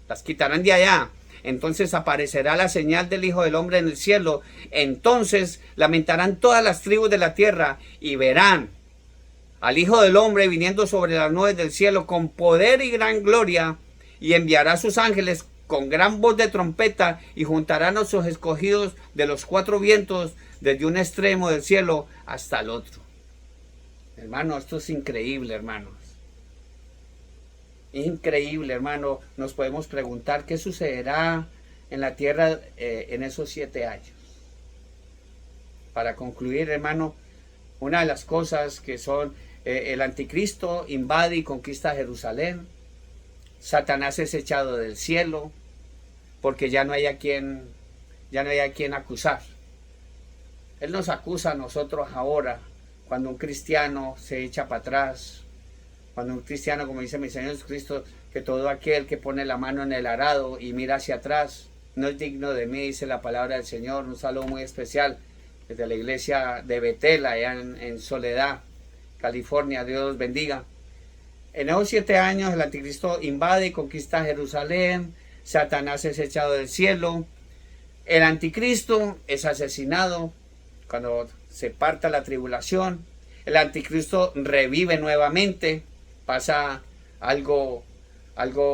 Las quitarán de allá. Entonces aparecerá la señal del Hijo del Hombre en el cielo. Entonces lamentarán todas las tribus de la tierra y verán al Hijo del Hombre viniendo sobre las nubes del cielo con poder y gran gloria, y enviará a sus ángeles con gran voz de trompeta, y juntarán a sus escogidos de los 4 vientos, desde un extremo del cielo hasta el otro. Hermano, esto es increíble, hermanos. Increíble, hermano. Nos podemos preguntar qué sucederá en la tierra en esos 7 años. Para concluir, hermano, una de las cosas que son el anticristo invade y conquista Jerusalén. Satanás es echado del cielo porque ya no hay a quien acusar. Él nos acusa a nosotros ahora cuando un cristiano se echa para atrás. Cuando un cristiano, como dice mi Señor Jesucristo, que todo aquel que pone la mano en el arado y mira hacia atrás no es digno de mí, dice la palabra del Señor. Un saludo muy especial desde la iglesia de Betel, allá en Soledad, California. Dios los bendiga. En esos 7 años el anticristo invade y conquista Jerusalén. Satanás es echado del cielo. El anticristo es asesinado cuando se parta la tribulación. El anticristo revive nuevamente. Pasa algo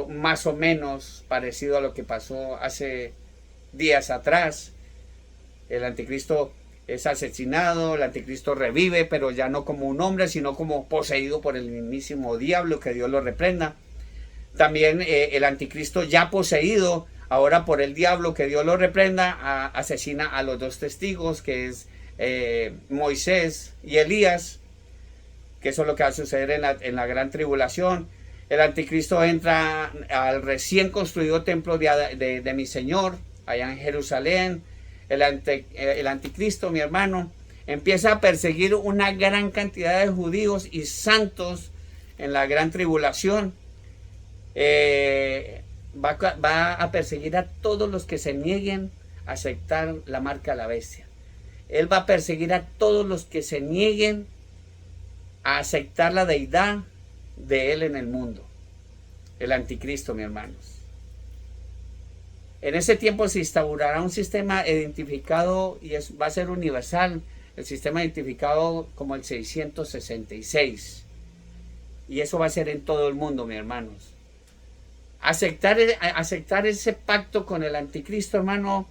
más o menos parecido a lo que pasó hace días atrás. El anticristo es asesinado, el anticristo revive, pero ya no como un hombre, sino como poseído por el mismísimo diablo, que Dios lo reprenda. También el anticristo ya poseído, ahora por el diablo, que Dios lo reprenda, asesina a los dos testigos, que es Moisés y Elías, que eso es lo que va a suceder en la gran tribulación. El anticristo entra al recién construido templo de mi Señor, allá en Jerusalén. El anticristo, mi hermano, empieza a perseguir una gran cantidad de judíos y santos en la gran tribulación. Va a perseguir a todos los que se nieguen a aceptar la marca de la bestia. Él va a perseguir a todos los que se nieguen a aceptar la deidad de él en el mundo. El anticristo, mis hermanos. En ese tiempo se instaurará un sistema identificado y va a ser universal, el sistema identificado como el 666. Y eso va a ser en todo el mundo, mis hermanos. Aceptar ese pacto con el anticristo, hermano,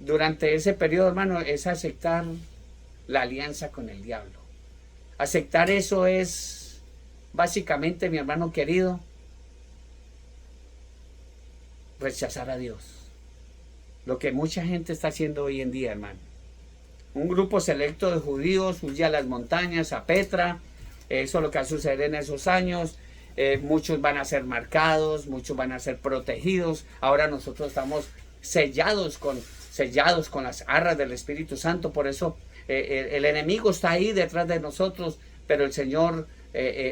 durante ese periodo, hermano, es aceptar la alianza con el diablo. Aceptar eso es básicamente, mi hermano querido, rechazar a Dios. Lo que mucha gente está haciendo hoy en día, hermano. Un grupo selecto de judíos huye a las montañas, a Petra. Eso es lo que va a suceder en esos años. Muchos van a ser marcados, muchos van a ser protegidos. Ahora nosotros estamos sellados con las arras del Espíritu Santo. Por eso el enemigo está ahí detrás de nosotros, pero el Señor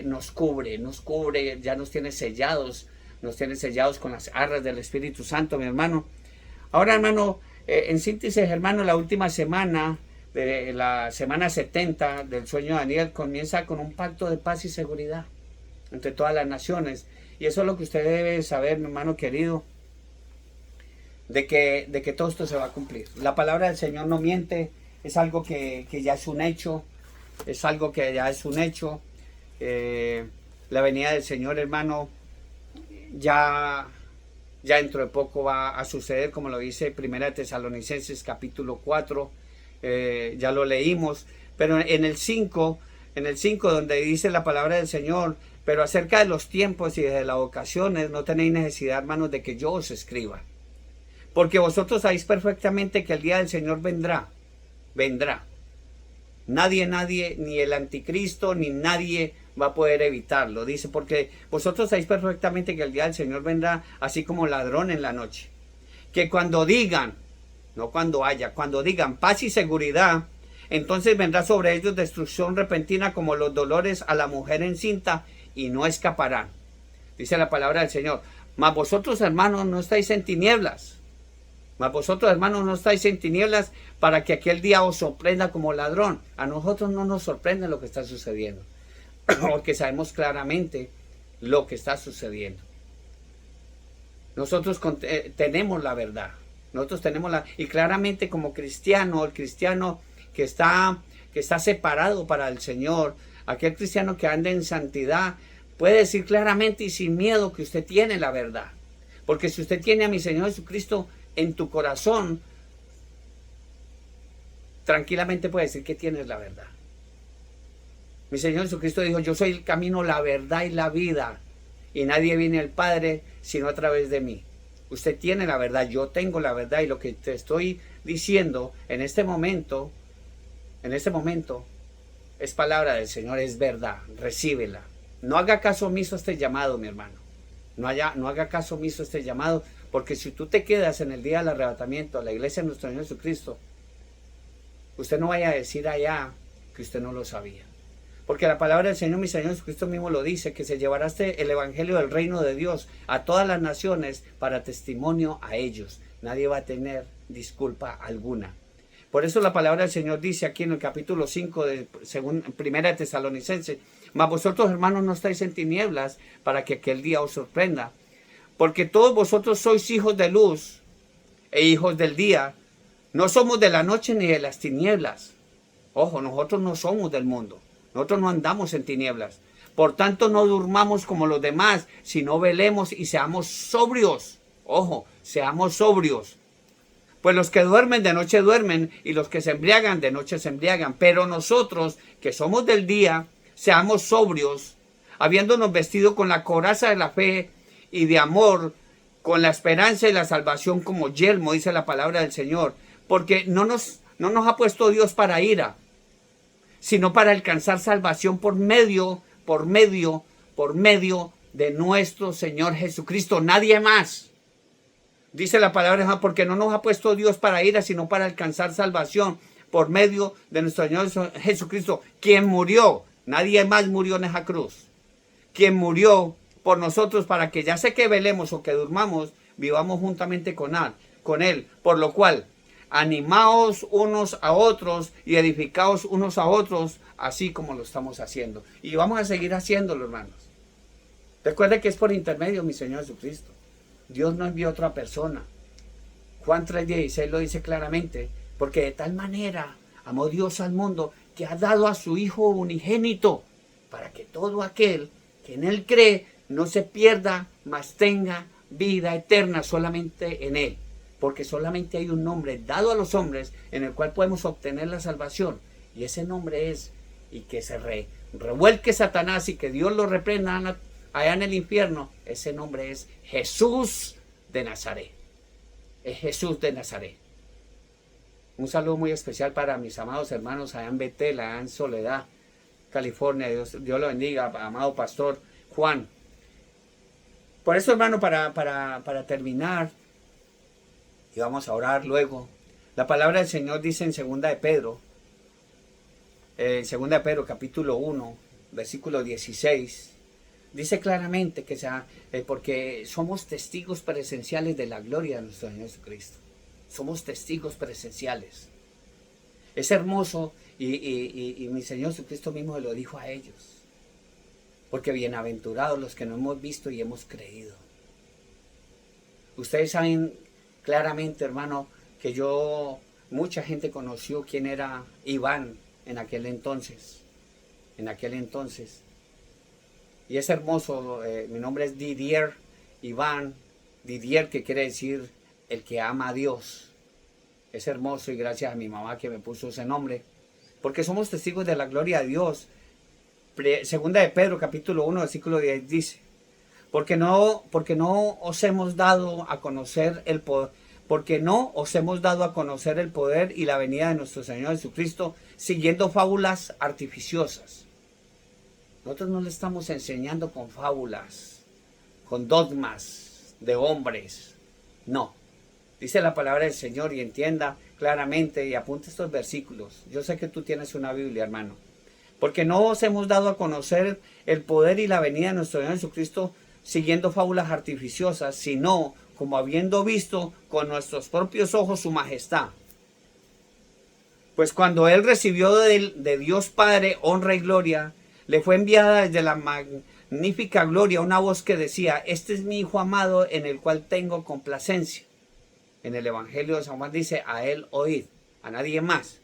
nos cubre, ya nos tiene sellados con las arras del Espíritu Santo, mi hermano. Ahora, hermano, en síntesis, hermano, la última semana, de la semana 70 del sueño de Daniel, comienza con un pacto de paz y seguridad entre todas las naciones. Y eso es lo que usted debe saber, mi hermano querido, de que todo esto se va a cumplir. La palabra del Señor no miente, es algo que ya es un hecho, la venida del Señor, hermano, ya dentro de poco va a suceder, como lo dice Primera Tesalonicenses capítulo 4, ya lo leímos, pero en el 5, donde dice la palabra del Señor, pero acerca de los tiempos y de las ocasiones, no tenéis necesidad, hermanos, de que yo os escriba, porque vosotros sabéis perfectamente que el día del Señor vendrá. Nadie, ni el anticristo, ni nadie va a poder evitarlo. Dice, porque vosotros sabéis perfectamente que el día del Señor vendrá así como ladrón en la noche. Que cuando digan, no cuando haya, cuando digan paz y seguridad, entonces vendrá sobre ellos destrucción repentina como los dolores a la mujer encinta y no escaparán. Dice la palabra del Señor. Mas vosotros, hermanos, no estáis en tinieblas. Para que aquel día os sorprenda como ladrón. A nosotros no nos sorprende lo que está sucediendo, porque sabemos claramente lo que está sucediendo. Nosotros tenemos la verdad. Y claramente como cristiano, el cristiano que está separado para el Señor, aquel cristiano que anda en santidad, puede decir claramente y sin miedo que usted tiene la verdad. Porque si usted tiene a mi Señor Jesucristo en tu corazón, tranquilamente puede decir que tienes la verdad. Mi Señor Jesucristo dijo, yo soy el camino, la verdad y la vida, y nadie viene al Padre sino a través de mí. Usted tiene la verdad, yo tengo la verdad, y lo que te estoy diciendo en este momento es palabra del Señor, es verdad, recíbela. No haga caso omiso a este llamado, mi hermano. No haga caso omiso a este llamado, porque si tú te quedas en el día del arrebatamiento a la iglesia de nuestro Señor Jesucristo, usted no vaya a decir allá que usted no lo sabía. Porque la palabra del Señor, mi Señor Jesucristo mismo lo dice, que se llevará el evangelio del reino de Dios a todas las naciones para testimonio a ellos. Nadie va a tener disculpa alguna. Por eso la palabra del Señor dice aquí en el capítulo 5 de Primera Tesalonicenses, mas vosotros, hermanos, no estáis en tinieblas para que aquel día os sorprenda. Porque todos vosotros sois hijos de luz e hijos del día. No somos de la noche ni de las tinieblas. Ojo, nosotros no somos del mundo. Nosotros no andamos en tinieblas. Por tanto, no durmamos como los demás, sino velemos y seamos sobrios. Ojo, seamos sobrios. Pues los que duermen de noche duermen, y los que se embriagan de noche se embriagan. Pero nosotros, que somos del día, seamos sobrios, habiéndonos vestido con la coraza de la fe y de amor, con la esperanza y la salvación como yelmo, dice la palabra del Señor. Porque no nos ha puesto Dios para ira, sino para alcanzar salvación por medio de nuestro Señor Jesucristo. Nadie más. Dice la palabra, porque no nos ha puesto Dios para ira, sino para alcanzar salvación por medio de nuestro Señor Jesucristo, quien murió. Nadie más murió en esa cruz. Quien murió por nosotros para que ya sea que velemos o que durmamos, vivamos juntamente con Él. Por lo cual, animaos unos a otros y edificaos unos a otros, así como lo estamos haciendo. Y vamos a seguir haciéndolo, hermanos. Recuerde que es por intermedio de mi Señor Jesucristo. Dios no envió a otra persona. Juan 3:16 lo dice claramente, porque de tal manera amó Dios al mundo que ha dado a su Hijo unigénito, para que todo aquel que en Él cree no se pierda, mas tenga vida eterna solamente en Él. Porque solamente hay un nombre dado a los hombres en el cual podemos obtener la salvación. Y ese nombre es, y que se revuelque Satanás y que Dios lo reprenda allá en el infierno, ese nombre es Jesús de Nazaret. Es Jesús de Nazaret. Un saludo muy especial para mis amados hermanos allá en Betel, allá en Soledad, California. Dios lo bendiga, amado pastor Juan. Por eso, hermano, para terminar, y vamos a orar luego, la palabra del Señor dice en 2 de Pedro, capítulo 1, versículo 16, dice claramente que porque somos testigos presenciales de la gloria de nuestro Señor Jesucristo. Somos testigos presenciales. Es hermoso y mi Señor Jesucristo mismo lo dijo a ellos. Porque bienaventurados los que no hemos visto y hemos creído. Ustedes saben claramente, hermano, que mucha gente conoció quién era Iván en aquel entonces. Y es hermoso, mi nombre es Didier Iván, Didier, que quiere decir el que ama a Dios. Es hermoso y gracias a mi mamá que me puso ese nombre, porque somos testigos de la gloria de Dios. Segunda de Pedro, capítulo 1, versículo 10 dice, porque no os hemos dado a conocer el poder, y la venida de nuestro Señor Jesucristo, siguiendo fábulas artificiosas. Nosotros no le estamos enseñando con fábulas, con dogmas de hombres. No. Dice la palabra del Señor, y entienda claramente y apunte estos versículos. Yo sé que tú tienes una Biblia, hermano. Porque no os hemos dado a conocer el poder y la venida de nuestro Señor Jesucristo siguiendo fábulas artificiosas, sino como habiendo visto con nuestros propios ojos su majestad. Pues cuando Él recibió de Dios Padre honra y gloria, le fue enviada desde la magnífica gloria una voz que decía, este es mi Hijo amado en el cual tengo complacencia. En el Evangelio de San Juan dice, a Él oíd, a nadie más.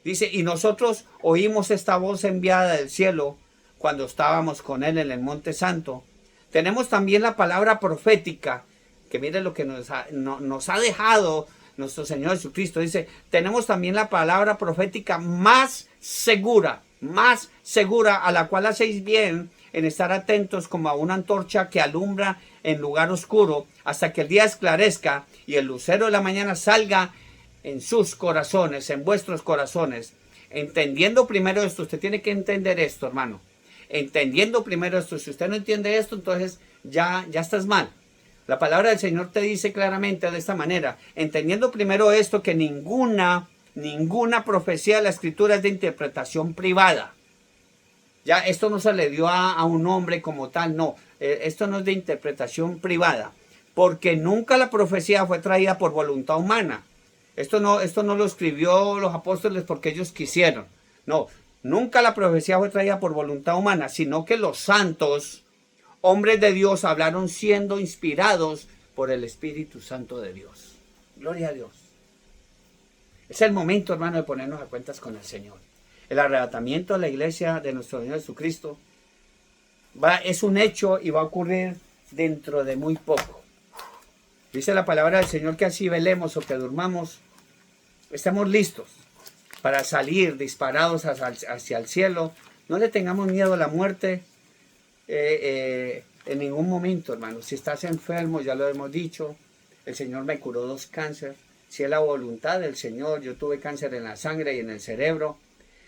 Dice, y nosotros oímos esta voz enviada del cielo cuando estábamos con Él en el Monte Santo. Tenemos también la palabra profética, que mire lo que nos ha dejado nuestro Señor Jesucristo. Dice, tenemos también la palabra profética más segura, a la cual hacéis bien en estar atentos como a una antorcha que alumbra en lugar oscuro hasta que el día esclarezca y el lucero de la mañana salga en sus corazones, en vuestros corazones. Entendiendo primero esto, usted tiene que entender esto, hermano. Entendiendo primero esto, si usted no entiende esto, entonces ya estás mal. La palabra del Señor te dice claramente de esta manera, entendiendo primero esto, que ninguna profecía de la Escritura es de interpretación privada. Ya esto no se le dio a un hombre como tal, no. Esto no es de interpretación privada, porque nunca la profecía fue traída por voluntad humana. Esto no lo escribió los apóstoles porque ellos quisieron. No, nunca la profecía fue traída por voluntad humana, sino que los santos, hombres de Dios, hablaron siendo inspirados por el Espíritu Santo de Dios. Gloria a Dios. Es el momento, hermano, de ponernos a cuentas con el Señor. El arrebatamiento de la iglesia de nuestro Señor Jesucristo es un hecho y va a ocurrir dentro de muy poco. Dice la palabra del Señor que así velemos o que durmamos, estemos listos para salir disparados hacia el cielo. No le tengamos miedo a la muerte en ningún momento, hermano. Si estás enfermo, ya lo hemos dicho, el Señor me curó 2 cánceres. Si es la voluntad del Señor, yo tuve cáncer en la sangre y en el cerebro.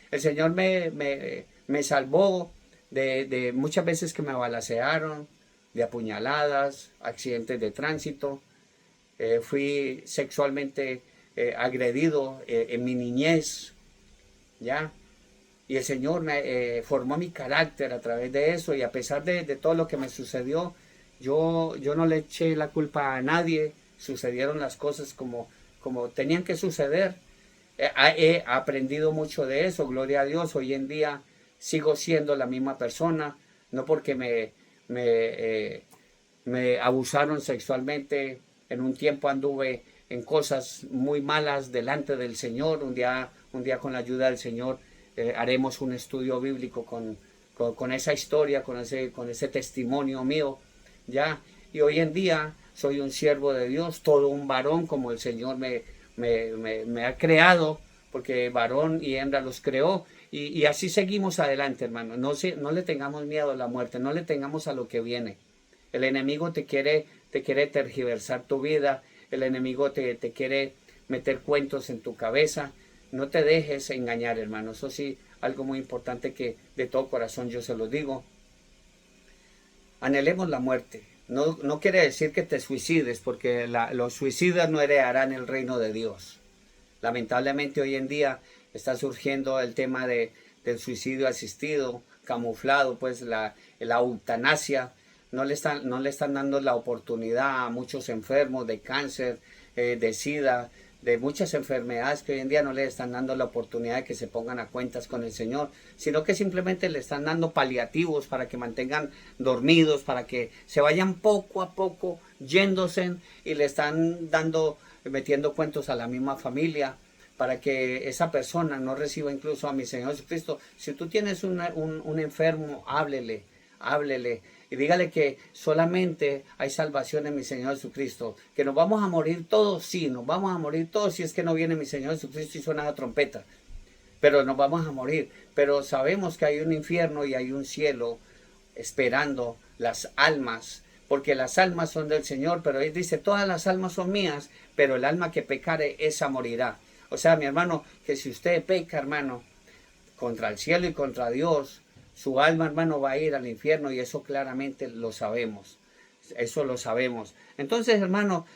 El Señor me salvó de muchas veces que me balacearon, de apuñaladas, accidentes de tránsito. Fui sexualmente agredido en mi niñez, ¿ya? Y el Señor me formó mi carácter a través de eso, y a pesar de todo lo que me sucedió, yo no le eché la culpa a nadie. Sucedieron las cosas como tenían que suceder. He aprendido mucho de eso, gloria a Dios. Hoy en día sigo siendo la misma persona, no porque me abusaron sexualmente. En un tiempo anduve en cosas muy malas delante del Señor. Un día con la ayuda del Señor haremos un estudio bíblico con esa historia, con ese testimonio mío, ¿ya? Y hoy en día soy un siervo de Dios, todo un varón como el Señor me ha creado, porque varón y hembra los creó, y así seguimos adelante, hermano. No le tengamos miedo a la muerte, no le tengamos a lo que viene. El enemigo te quiere tergiversar tu vida, el enemigo te quiere meter cuentos en tu cabeza. No te dejes engañar, hermano. Eso sí, algo muy importante que de todo corazón yo se lo digo. Anhelemos la muerte. No quiere decir que te suicides, porque los suicidas no heredarán el reino de Dios. Lamentablemente hoy en día está surgiendo el tema del suicidio asistido, camuflado, pues la eutanasia. No le están dando la oportunidad a muchos enfermos de cáncer, de SIDA, de muchas enfermedades que hoy en día no le están dando la oportunidad de que se pongan a cuentas con el Señor, sino que simplemente le están dando paliativos para que mantengan dormidos, para que se vayan poco a poco yéndose, y le están metiendo cuentos a la misma familia, para que esa persona no reciba incluso a mi Señor Jesucristo. Si tú tienes un enfermo, háblele, y dígale que solamente hay salvación en mi Señor Jesucristo, que nos vamos a morir todos, sí, nos vamos a morir todos si es que no viene mi Señor Jesucristo y suena la trompeta, pero nos vamos a morir. Pero sabemos que hay un infierno y hay un cielo esperando las almas, porque las almas son del Señor, pero Él dice, todas las almas son mías, pero el alma que pecare, esa morirá. O sea, mi hermano, que si usted peca, hermano, contra el cielo y contra Dios, su alma, hermano, va a ir al infierno, y eso claramente lo sabemos. Eso lo sabemos. Entonces, hermano,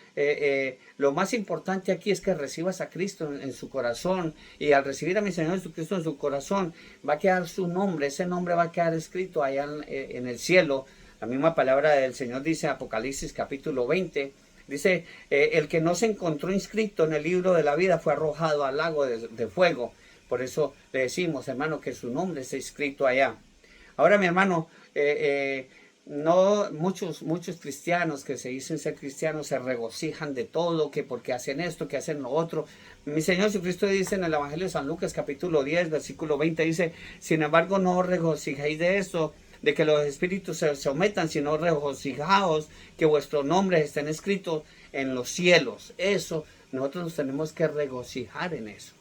lo más importante aquí es que recibas a Cristo en su corazón, y al recibir a mi Señor Jesucristo en su corazón, va a quedar su nombre. Ese nombre va a quedar escrito allá en el cielo. La misma palabra del Señor dice, Apocalipsis capítulo 20, dice, el que no se encontró inscrito en el libro de la vida fue arrojado al lago de fuego. Por eso le decimos, hermano, que su nombre está escrito allá. Ahora, mi hermano, no muchos cristianos que se dicen ser cristianos se regocijan de todo, que porque hacen esto, que hacen lo otro. Mi Señor Jesucristo dice en el Evangelio de San Lucas capítulo 10, versículo 20, dice, sin embargo no os regocijéis de esto, de que los espíritus se sometan, sino regocijaos que vuestros nombres estén escritos en los cielos. Eso, nosotros nos tenemos que regocijar en eso.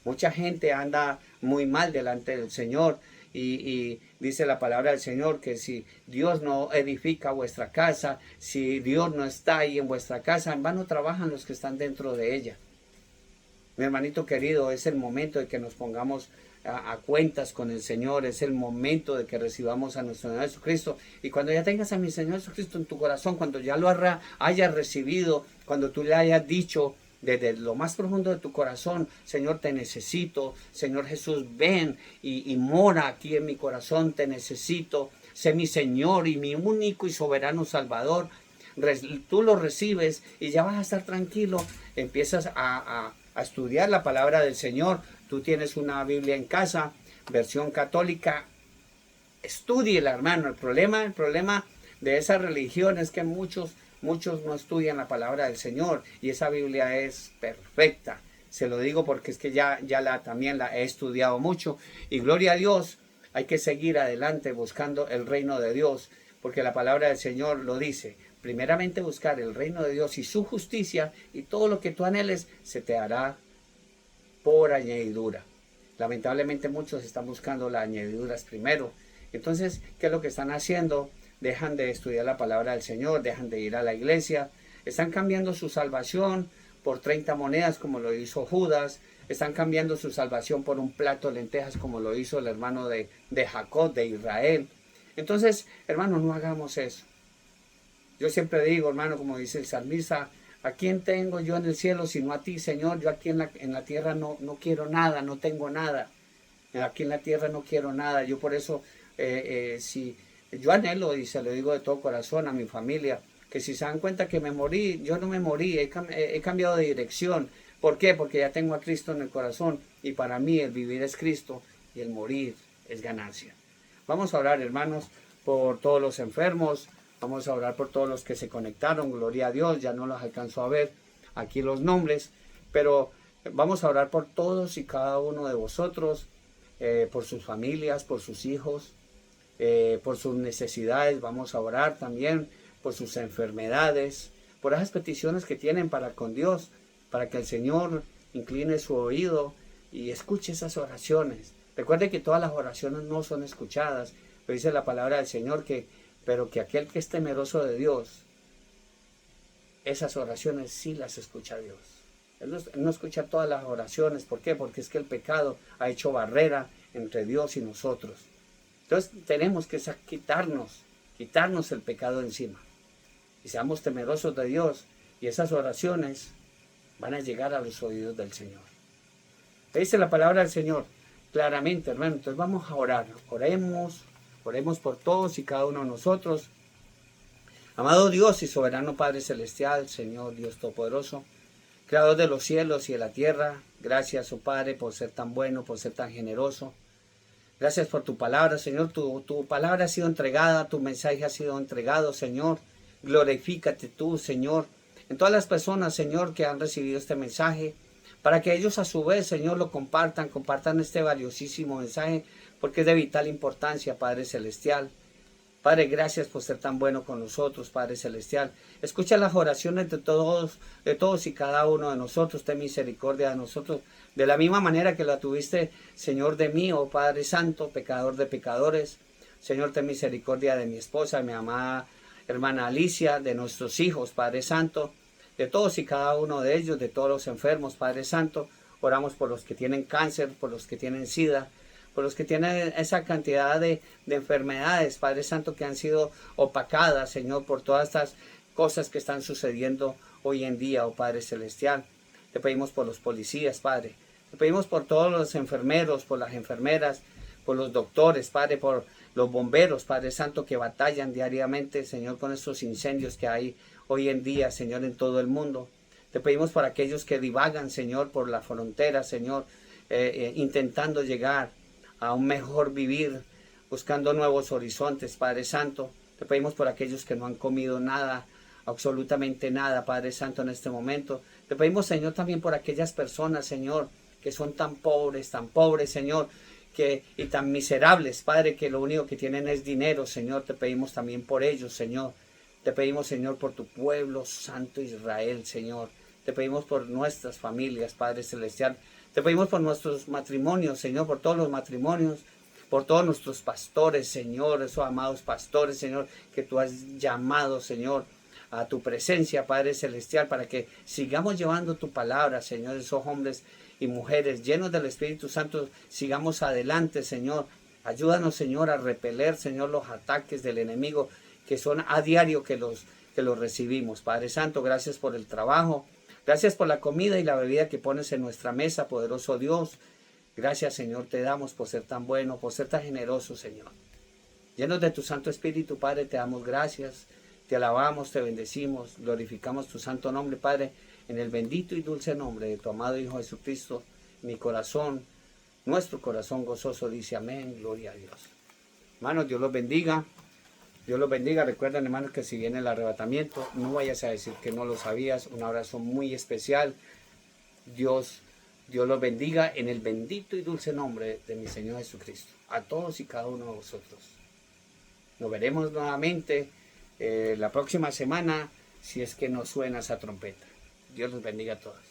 Mucha gente anda muy mal delante del Señor, y dice la palabra del Señor que si Dios no edifica vuestra casa, si Dios no está ahí en vuestra casa, en vano trabajan los que están dentro de ella. Mi hermanito querido, es el momento de que nos pongamos a cuentas con el Señor. Es el momento de que recibamos a nuestro Señor Jesucristo, y cuando ya tengas a mi Señor Jesucristo en tu corazón, cuando ya lo hayas recibido, cuando tú le hayas dicho desde lo más profundo de tu corazón, Señor, te necesito, Señor Jesús, ven y mora aquí en mi corazón, te necesito, sé mi Señor y mi único y soberano Salvador. Tú lo recibes y ya vas a estar tranquilo. Empiezas a estudiar la palabra del Señor. Tú tienes una Biblia en casa, versión católica, estúdiela, hermano. El problema de esa religión es que muchos no estudian la palabra del Señor, y esa Biblia es perfecta. Se lo digo porque es que también la he estudiado mucho, y gloria a Dios, hay que seguir adelante buscando el reino de Dios, porque la palabra del Señor lo dice. primeramente buscar el reino de Dios y su justicia, y todo lo que tú anheles se te hará por añadidura. Lamentablemente muchos están buscando las añadiduras primero. Entonces, ¿qué es lo que están haciendo? Dejan de estudiar la palabra del Señor, dejan de ir a la iglesia, están cambiando su salvación por 30 monedas como lo hizo Judas, están cambiando su salvación por un plato de lentejas como lo hizo el hermano de Jacob, de Israel. Entonces, hermano, no hagamos eso. Yo siempre digo, hermano, como dice el salmista, ¿a quién tengo yo en el cielo sino a ti, Señor? Yo aquí en la tierra no quiero nada, no tengo nada. Aquí en la tierra no quiero nada. Yo por eso, si yo anhelo, y se lo digo de todo corazón a mi familia, que si se dan cuenta que me morí, yo no me morí, he cambiado de dirección. ¿Por qué? Porque ya tengo a Cristo en el corazón, y para mí el vivir es Cristo y el morir es ganancia. Vamos a orar, hermanos, por todos los enfermos. Vamos a orar por todos los que se conectaron, gloria a Dios, ya no los alcanzo a ver aquí los nombres, pero vamos a orar por todos y cada uno de vosotros, por sus familias, por sus hijos, por sus necesidades. Vamos a orar también por sus enfermedades, por esas peticiones que tienen para con Dios, para que el Señor incline su oído y escuche esas oraciones. Recuerde que todas las oraciones no son escuchadas, pero dice la palabra del Señor pero que aquel que es temeroso de Dios, esas oraciones sí las escucha Dios. Él no escucha todas las oraciones. ¿Por qué? Porque es que el pecado ha hecho barrera entre Dios y nosotros. Entonces tenemos que quitarnos el pecado encima. Y seamos temerosos de Dios, y esas oraciones van a llegar a los oídos del Señor. Dice la palabra del Señor claramente, hermano. Entonces vamos a orar. Oremos por todos y cada uno de nosotros. Amado Dios y soberano Padre Celestial, Señor Dios Todopoderoso, Creador de los cielos y de la tierra, gracias, oh Padre, por ser tan bueno, por ser tan generoso. Gracias por tu palabra, Señor. Tu palabra ha sido entregada, tu mensaje ha sido entregado, Señor. Glorifícate tú, Señor, en todas las personas, Señor, que han recibido este mensaje, para que ellos a su vez, Señor, lo compartan este valiosísimo mensaje, porque es de vital importancia, Padre Celestial. Padre, gracias por ser tan bueno con nosotros, Padre Celestial. Escucha las oraciones de todos y cada uno de nosotros. Ten misericordia de nosotros, de la misma manera que la tuviste, Señor, de mí, oh Padre Santo, pecador de pecadores. Señor, ten misericordia de mi esposa, de mi amada hermana Alicia, de nuestros hijos, Padre Santo, de todos y cada uno de ellos, de todos los enfermos, Padre Santo. Oramos por los que tienen cáncer, por los que tienen SIDA, por los que tienen esa cantidad de enfermedades, Padre Santo, que han sido opacadas, Señor, por todas estas cosas que están sucediendo hoy en día, oh Padre Celestial. Te pedimos por los policías, Padre. Te pedimos por todos los enfermeros, por las enfermeras, por los doctores, Padre, por los bomberos, Padre Santo, que batallan diariamente, Señor, con estos incendios que hay hoy en día, Señor, en todo el mundo. Te pedimos por aquellos que divagan, Señor, por la frontera, Señor, intentando llegar a un mejor vivir, buscando nuevos horizontes, Padre Santo. Te pedimos por aquellos que no han comido nada, absolutamente nada, Padre Santo, en este momento. Te pedimos, Señor, también por aquellas personas, Señor, que son tan pobres, Señor, y tan miserables, Padre, que lo único que tienen es dinero, Señor. Te pedimos también por ellos, Señor. Te pedimos, Señor, por tu pueblo santo Israel, Señor. Te pedimos por nuestras familias, Padre Celestial. Te pedimos por nuestros matrimonios, Señor, por todos los matrimonios, por todos nuestros pastores, Señor, esos amados pastores, Señor, que tú has llamado, Señor, a tu presencia, Padre Celestial, para que sigamos llevando tu palabra, Señor, esos hombres y mujeres llenos del Espíritu Santo, sigamos adelante, Señor. Ayúdanos, Señor, a repeler, Señor, los ataques del enemigo, que son a diario que los recibimos. Padre Santo, gracias por el trabajo. Gracias por la comida y la bebida que pones en nuestra mesa, poderoso Dios. Gracias, Señor, te damos por ser tan bueno, por ser tan generoso, Señor. Llenos de tu Santo Espíritu, Padre, te damos gracias, te alabamos, te bendecimos, glorificamos tu santo nombre, Padre, en el bendito y dulce nombre de tu amado Hijo Jesucristo. Mi corazón, nuestro corazón gozoso dice amén, gloria a Dios. Hermanos, Dios los bendiga. Dios los bendiga. Recuerden, hermanos, que si viene el arrebatamiento, no vayas a decir que no lo sabías. Un abrazo muy especial. Dios los bendiga en el bendito y dulce nombre de mi Señor Jesucristo. A todos y cada uno de vosotros. Nos veremos nuevamente la próxima semana, si es que no suena esa trompeta. Dios los bendiga a todos.